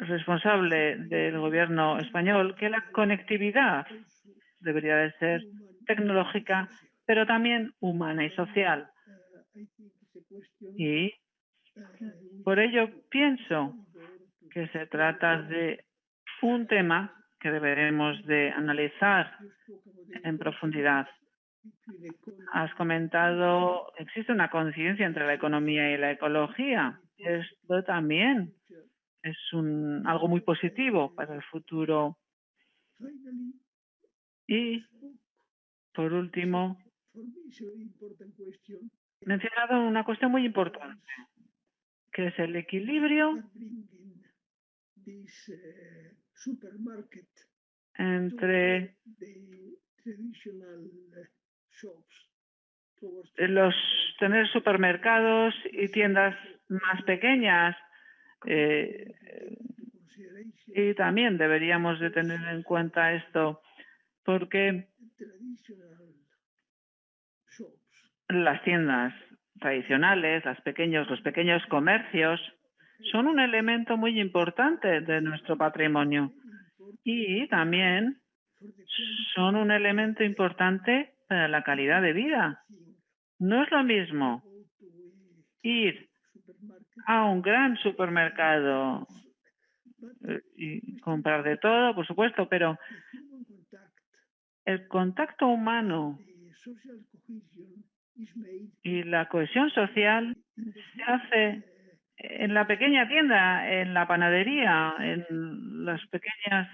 responsable del gobierno español, que la conectividad debería de ser tecnológica, pero también humana y social. Y por ello pienso que se trata de un tema que deberemos de analizar en profundidad. Has comentado, existe una coincidencia entre la economía y la ecología. Esto también es algo muy positivo para el futuro. Y, por último, he mencionado una cuestión muy importante, que es el equilibrio entre tener supermercados y tiendas más pequeñas. Y también deberíamos de tener en cuenta esto, porque las tiendas tradicionales, los pequeños comercios, son un elemento muy importante de nuestro patrimonio y también son un elemento importante para la calidad de vida. No es lo mismo ir a un gran supermercado y comprar de todo, por supuesto, pero el contacto humano y la cohesión social se hace en la pequeña tienda, en la panadería, en las pequeñas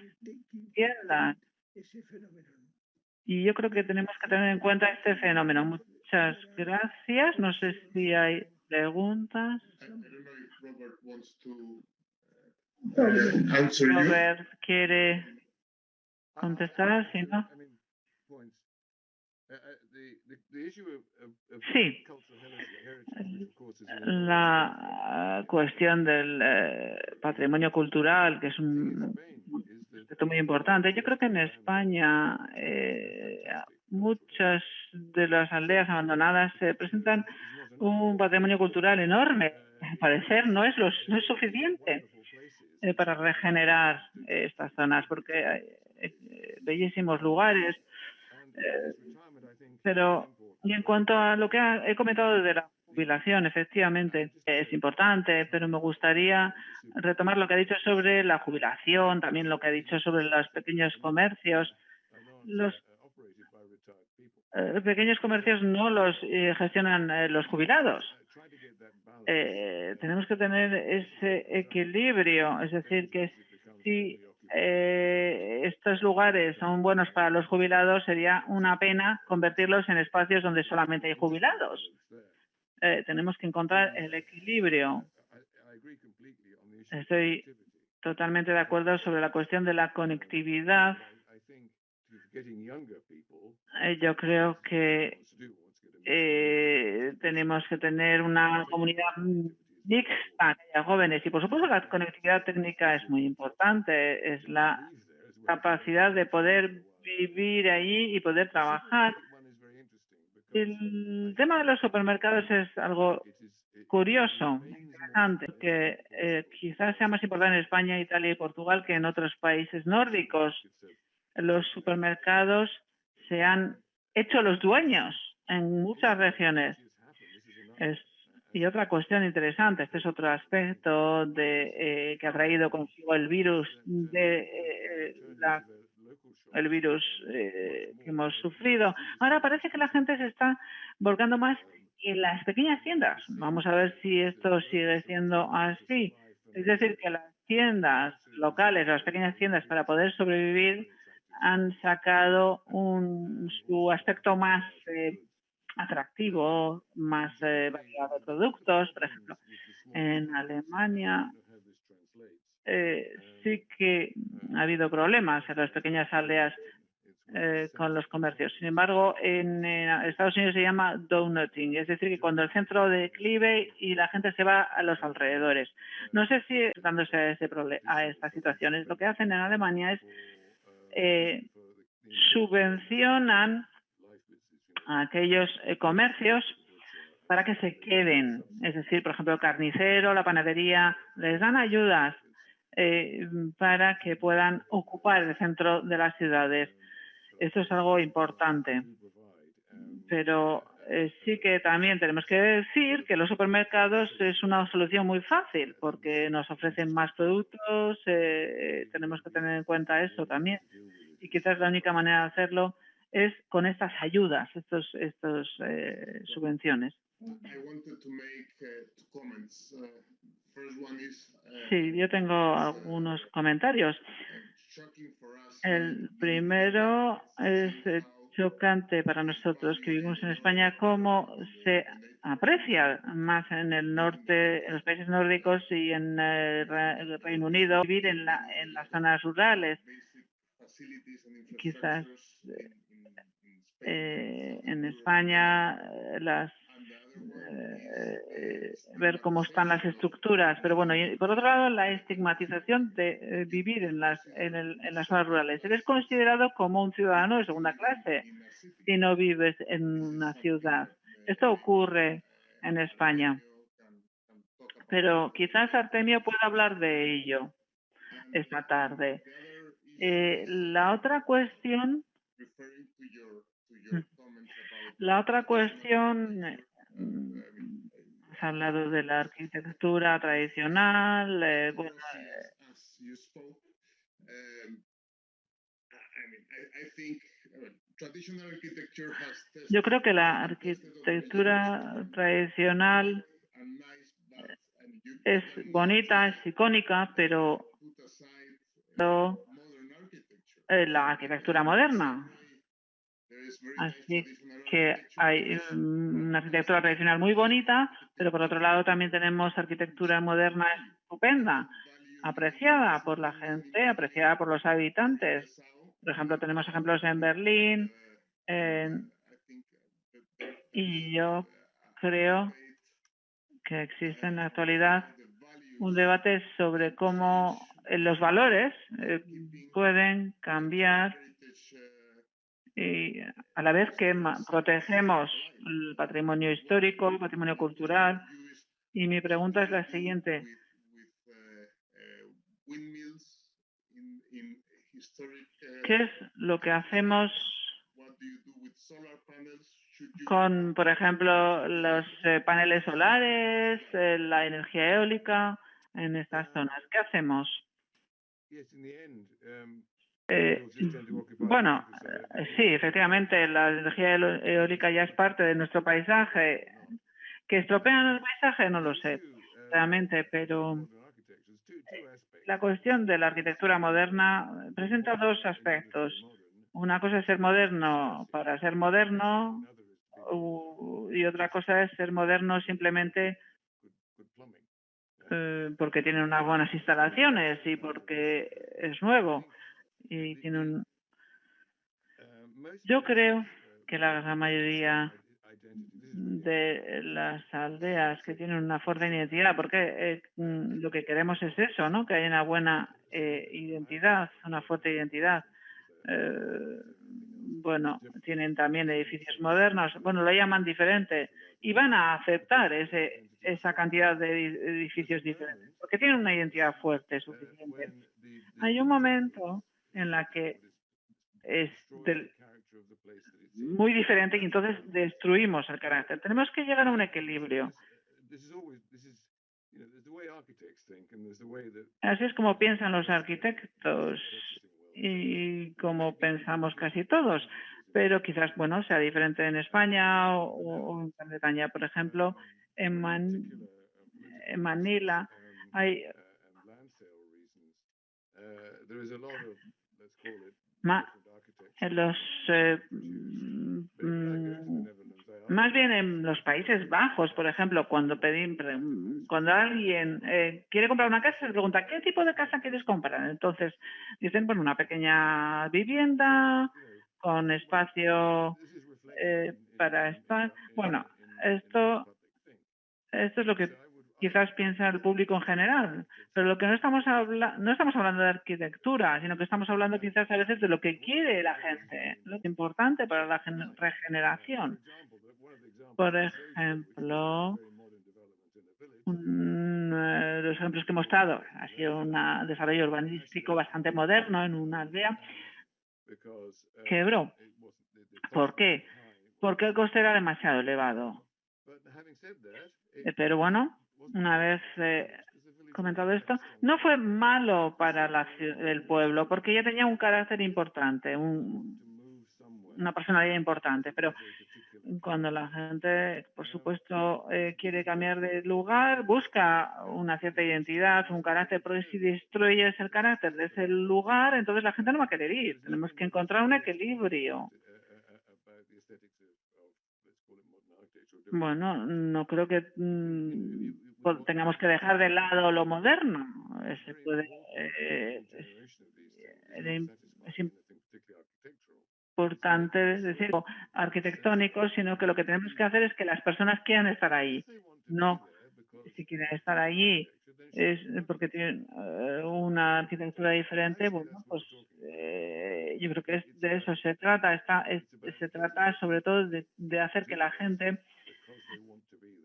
tiendas. Y yo creo que tenemos que tener en cuenta este fenómeno. Muchas gracias. No sé si hay preguntas. Robert quiere contestar, si no. Sí, la cuestión del patrimonio cultural, que es un aspecto muy importante. Yo creo que en España muchas de las aldeas abandonadas presentan un patrimonio cultural enorme. Al parecer no es suficiente para regenerar estas zonas, porque hay bellísimos lugares. Pero y en cuanto a lo que he comentado de la jubilación, efectivamente es importante, pero me gustaría retomar lo que ha dicho sobre la jubilación, también lo que ha dicho sobre los pequeños comercios. Los pequeños comercios no los gestionan los jubilados. Tenemos que tener ese equilibrio, es decir, que si estos lugares son buenos para los jubilados, sería una pena convertirlos en espacios donde solamente hay jubilados. Tenemos que encontrar el equilibrio. Estoy totalmente de acuerdo sobre la cuestión de la conectividad. Yo creo que tenemos que tener una comunidad mixta, que haya jóvenes, y por supuesto la conectividad técnica es muy importante, es la capacidad de poder vivir allí y poder trabajar. El tema de los supermercados es algo curioso, interesante, que quizás sea más importante en España, Italia y Portugal que en otros países nórdicos. Los supermercados se han hecho los dueños en muchas regiones. Y otra cuestión interesante, este es otro aspecto que ha traído consigo el virus que hemos sufrido. Ahora parece que la gente se está volcando más en las pequeñas tiendas. Vamos a ver si esto sigue siendo así. Es decir, que las tiendas locales, las pequeñas tiendas, para poder sobrevivir, han sacado su aspecto más atractivo, más variado de productos. Por ejemplo, en Alemania sí que ha habido problemas en las pequeñas aldeas con los comercios. Sin embargo, en Estados Unidos se llama donutting, es decir, que cuando el centro declive y la gente se va a los alrededores. No sé si dándose a estas situaciones, lo que hacen en Alemania es subvencionan a aquellos comercios para que se queden. Es decir, por ejemplo, el carnicero, la panadería, les dan ayudas para que puedan ocupar el centro de las ciudades. Esto es algo importante. Pero sí que también tenemos que decir que los supermercados es una solución muy fácil porque nos ofrecen más productos, tenemos que tener en cuenta eso también. Y quizás la única manera de hacerlo es con estas ayudas, estos subvenciones. Sí, yo tengo algunos comentarios. El primero es chocante para nosotros que vivimos en España cómo se aprecia más en el norte, en los países nórdicos y en el Reino Unido, vivir en las zonas rurales. Quizás en España ver cómo están las estructuras, pero bueno, y por otro lado la estigmatización de vivir en las zonas rurales. Eres considerado como un ciudadano de segunda clase si no vives en una ciudad. Esto ocurre en España, pero quizás Artemio pueda hablar de ello esta tarde. La otra cuestión has hablado de la arquitectura tradicional. Yo creo que la arquitectura tradicional es bonita, es icónica, pero la arquitectura moderna. Así que hay una arquitectura tradicional muy bonita, pero por otro lado también tenemos arquitectura moderna estupenda, apreciada por la gente, apreciada por los habitantes. Por ejemplo, tenemos ejemplos en Berlín, y yo creo que existe en la actualidad un debate sobre cómo los valores pueden cambiar y a la vez que protegemos el patrimonio histórico, el patrimonio cultural. Y mi pregunta es la siguiente. ¿Qué es lo que hacemos con, por ejemplo, los paneles solares, la energía eólica en estas zonas? ¿Qué hacemos? Bueno, sí, efectivamente, la energía eólica ya es parte de nuestro paisaje. ¿Que estropean el paisaje? No lo sé realmente, pero la cuestión de la arquitectura moderna presenta dos aspectos. Una cosa es ser moderno para ser moderno y otra cosa es ser moderno simplemente porque tiene unas buenas instalaciones y porque es nuevo. Y tiene Yo creo que la gran mayoría de las aldeas que tienen una fuerte identidad, porque lo que queremos es eso, ¿no? Que haya una buena identidad, una fuerte identidad. Bueno, tienen también edificios modernos, bueno, lo llaman diferente y van a aceptar esa cantidad de edificios diferentes, porque tienen una identidad fuerte suficiente. Hay un momento en la que es muy diferente y entonces destruimos el carácter. Tenemos que llegar a un equilibrio. Así es como piensan los arquitectos y como pensamos casi todos, pero quizás, bueno, sea diferente en España o en Gran Bretaña. Por ejemplo, en Manila hay más bien en los Países Bajos, por ejemplo, cuando alguien quiere comprar una casa, se pregunta, ¿qué tipo de casa quieres comprar? Entonces dicen, bueno, una pequeña vivienda con espacio para estar. Bueno, esto es lo que quizás piensa el público en general, pero lo que no estamos hablando de arquitectura, sino que estamos hablando quizás a veces de lo que quiere la gente, lo importante para la regeneración. Por ejemplo, los ejemplos que hemos dado ha sido un desarrollo urbanístico bastante moderno en una aldea. Quebró. ¿Por qué? Porque el coste era demasiado elevado. Pero bueno, una vez comentado esto, no fue malo para el pueblo, porque ya tenía un carácter importante, una personalidad importante, pero cuando la gente, por supuesto, quiere cambiar de lugar, busca una cierta identidad, un carácter, porque si destruyes el carácter de ese lugar, entonces la gente no va a querer ir. Tenemos que encontrar un equilibrio. Bueno, no creo que tengamos que dejar de lado lo moderno. Es importante decir arquitectónico, sino que lo que tenemos que hacer es que las personas quieran estar ahí. No, si quieren estar allí es porque tienen una arquitectura diferente. Bueno, pues yo creo que de eso se trata. Se trata sobre todo de hacer que la gente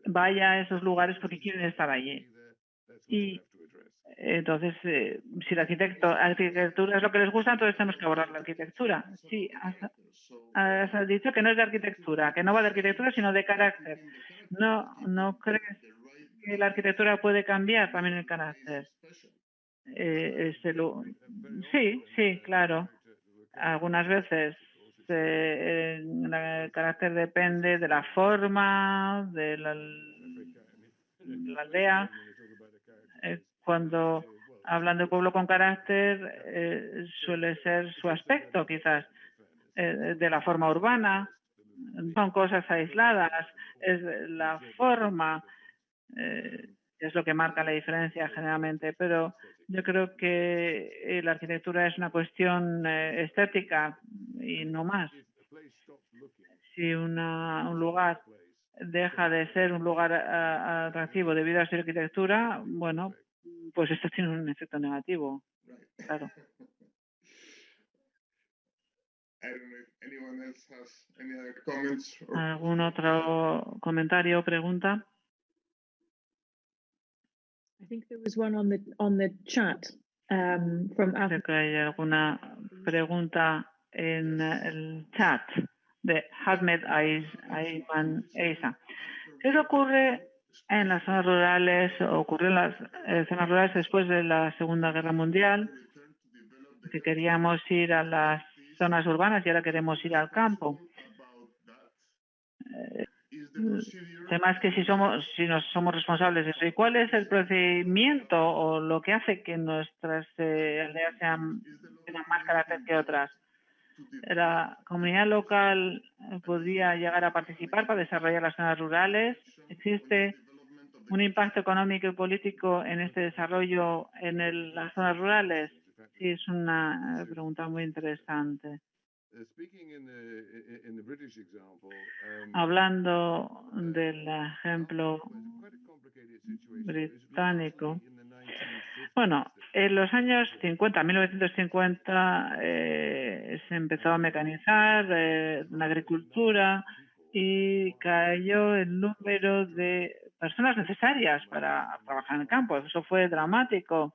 vaya a esos lugares porque quieren estar allí. Y entonces, si la arquitectura es lo que les gusta, entonces tenemos que abordar la arquitectura. Sí, has dicho que no es de arquitectura, que no va de arquitectura, sino de carácter. ¿No crees que la arquitectura puede cambiar también el carácter? Sí, claro. Algunas veces el carácter depende de la forma, de la aldea. Cuando hablan de pueblo con carácter, suele ser su aspecto, quizás, de la forma urbana. Son cosas aisladas, es la forma, es lo que marca la diferencia generalmente, pero yo creo que la arquitectura es una cuestión estética y no más. Si un lugar deja de ser un lugar atractivo debido a su arquitectura, bueno, pues esto tiene un efecto negativo, claro. ¿Algún otro comentario o pregunta? Creo que hay alguna pregunta en el chat de Ahmed Ayman Eisa. ¿Qué ocurre en las zonas rurales? Ocurrió en las zonas rurales después de la Segunda Guerra Mundial, que queríamos ir a las zonas urbanas y ahora queremos ir al campo. Temas que si nos somos responsables de eso. ¿Y cuál es el procedimiento o lo que hace que nuestras aldeas tengan más carácter que otras? La comunidad local podría llegar a participar para desarrollar las zonas rurales. ¿Existe un impacto económico y político en este desarrollo en las zonas rurales? Sí, es una pregunta muy interesante. Hablando del ejemplo británico, bueno, en los años 50, 1950, se empezó a mecanizar la agricultura y cayó el número de personas necesarias para trabajar en el campo. Eso fue dramático.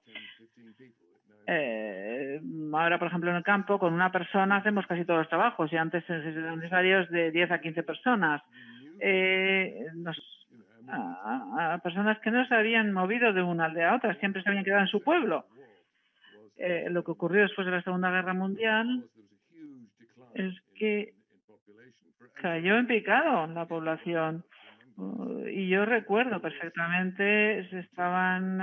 Ahora, por ejemplo, en el campo, con una persona hacemos casi todos los trabajos y antes eran necesarios de 10 a 15 personas. A personas que no se habían movido de una aldea a otra, siempre se habían quedado en su pueblo. Lo que ocurrió después de la Segunda Guerra Mundial es que cayó en picado la población. Y yo recuerdo perfectamente, se estaban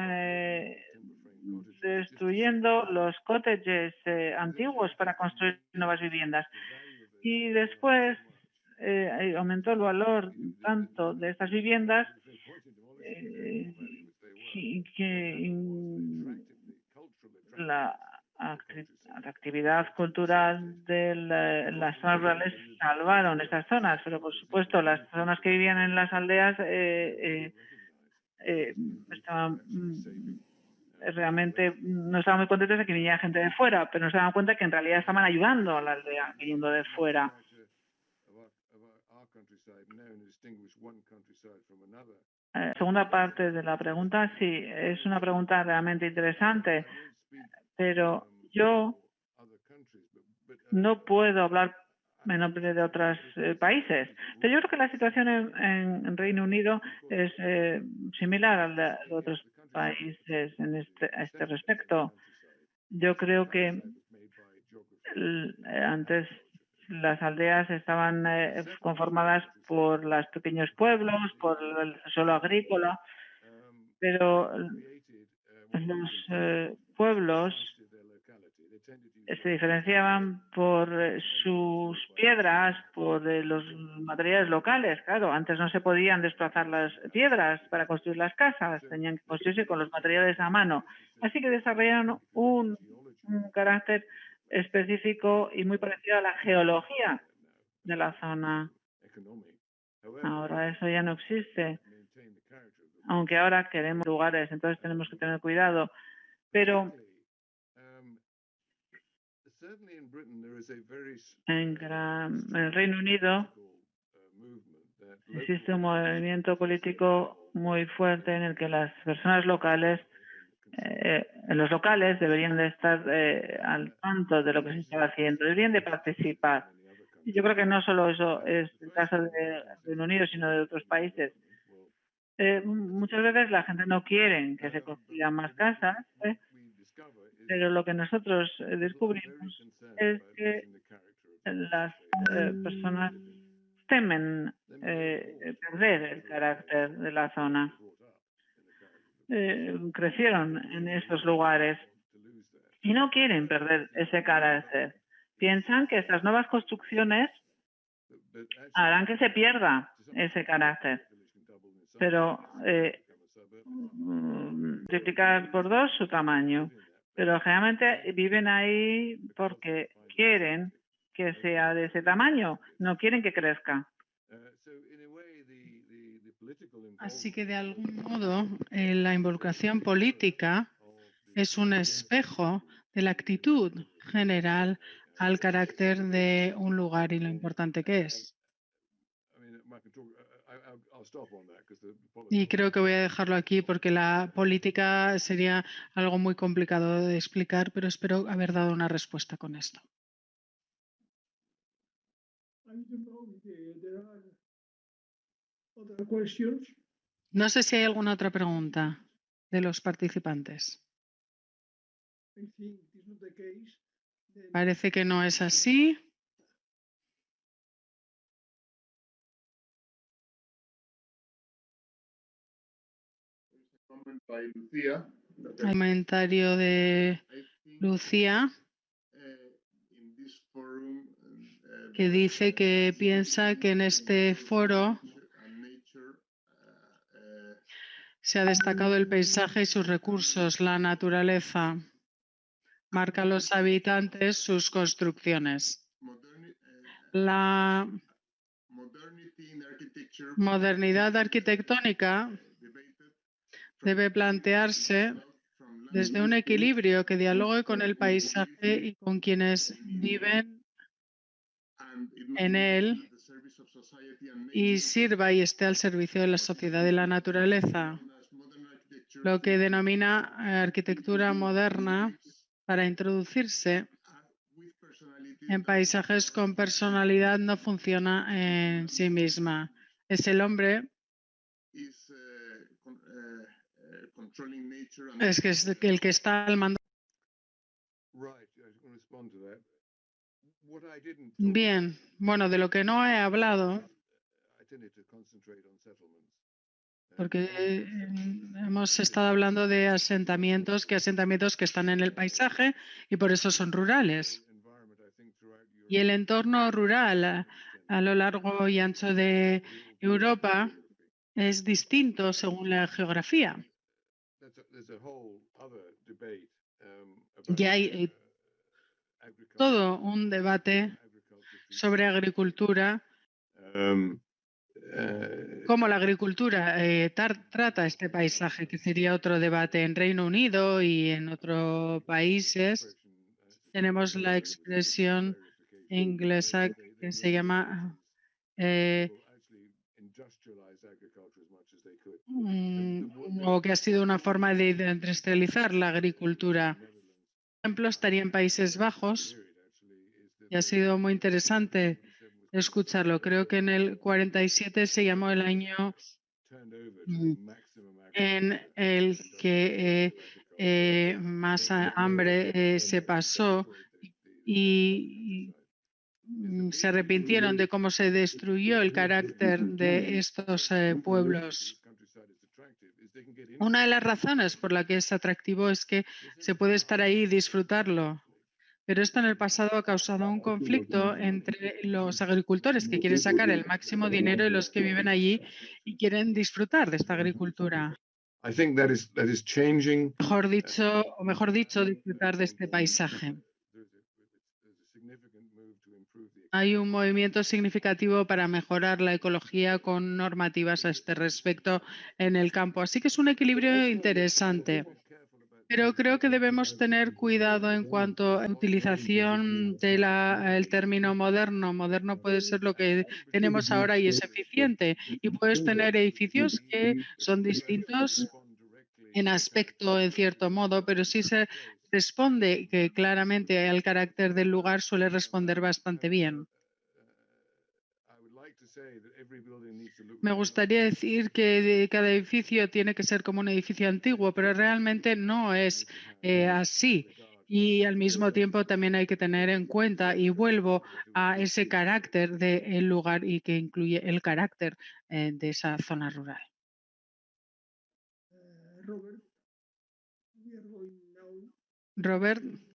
destruyendo los cottages antiguos para construir nuevas viviendas. Y después aumentó el valor tanto de estas viviendas que actividad cultural de las zonas rurales salvaron estas zonas, pero por supuesto las zonas que vivían en las aldeas estaban realmente no estaban muy contentos de que viniera gente de fuera, pero no se daban cuenta que en realidad estaban ayudando a la aldea viniendo de fuera. Segunda parte de la pregunta, sí, es una pregunta realmente interesante, pero yo no puedo hablar en nombre de otros países. Pero yo creo que la situación en Reino Unido es similar a la de otros países a este respecto. Yo creo que antes las aldeas estaban conformadas por los pequeños pueblos, por el suelo agrícola, pero los pueblos se diferenciaban por sus piedras, por los materiales locales. Claro, antes no se podían desplazar las piedras para construir las casas, tenían que construirse con los materiales a mano. Así que desarrollaron un carácter específico y muy parecido a la geología de la zona. Ahora eso ya no existe, aunque ahora queremos lugares, entonces tenemos que tener cuidado. Pero en el Reino Unido existe un movimiento político muy fuerte en el que las personas locales, los locales deberían de estar al tanto de lo que se está haciendo, deberían de participar. Y yo creo que no solo eso es el caso del Reino Unido, sino de otros países. Muchas veces la gente no quiere que se construyan más casas, pero lo que nosotros descubrimos es que las personas temen perder el carácter de la zona. Crecieron en estos lugares y no quieren perder ese carácter. Piensan que estas nuevas construcciones harán que se pierda ese carácter, pero multiplicar por 2 su tamaño. Pero generalmente viven ahí porque quieren que sea de ese tamaño, no quieren que crezca. Así que de algún modo la involucración política es un espejo de la actitud general al carácter de un lugar y lo importante que es. Y creo que voy a dejarlo aquí porque la política sería algo muy complicado de explicar, pero espero haber dado una respuesta con esto. No sé si hay alguna otra pregunta de los participantes. Parece que no es así. Comentario de Lucía que dice que piensa que en este foro se ha destacado el paisaje y sus recursos, la naturaleza. Marca a los habitantes sus construcciones. La modernidad arquitectónica debe plantearse desde un equilibrio que dialogue con el paisaje y con quienes viven en él y sirva y esté al servicio de la sociedad y la naturaleza. Lo que denomina arquitectura moderna para introducirse en paisajes con personalidad no funciona en sí misma. Es el hombre es el que está al mando. Bien, bueno, de lo que no he hablado, porque hemos estado hablando de asentamientos que están en el paisaje y por eso son rurales. Y el entorno rural a lo largo y ancho de Europa es distinto según la geografía. Y hay todo un debate sobre agricultura, Um, cómo la agricultura trata este paisaje, que sería otro debate en Reino Unido y en otros países. Tenemos la expresión inglesa que se llama eh, o que ha sido una forma de industrializar la agricultura. Por ejemplo, estaría en Países Bajos y ha sido muy interesante escucharlo. Creo que en el 47 se llamó el año en el que más hambre se pasó y se arrepintieron de cómo se destruyó el carácter de estos pueblos. Una de las razones por la que es atractivo es que se puede estar ahí y disfrutarlo. Pero esto en el pasado ha causado un conflicto entre los agricultores que quieren sacar el máximo dinero y los que viven allí y quieren disfrutar de esta agricultura. I think that is changing. Mejor dicho, disfrutar de este paisaje. Hay un movimiento significativo para mejorar la ecología con normativas a este respecto en el campo. Así que es un equilibrio interesante. Pero creo que debemos tener cuidado en cuanto a la utilización del término moderno. Moderno puede ser lo que tenemos ahora y es eficiente. Y puedes tener edificios que son distintos en aspecto, en cierto modo, pero si se responde que claramente al carácter del lugar, suele responder bastante bien. Me gustaría decir que cada edificio tiene que ser como un edificio antiguo, pero realmente no es así. Y al mismo tiempo también hay que tener en cuenta, y vuelvo a ese carácter del lugar y que incluye el carácter de esa zona rural. Robert, we are going now Robert,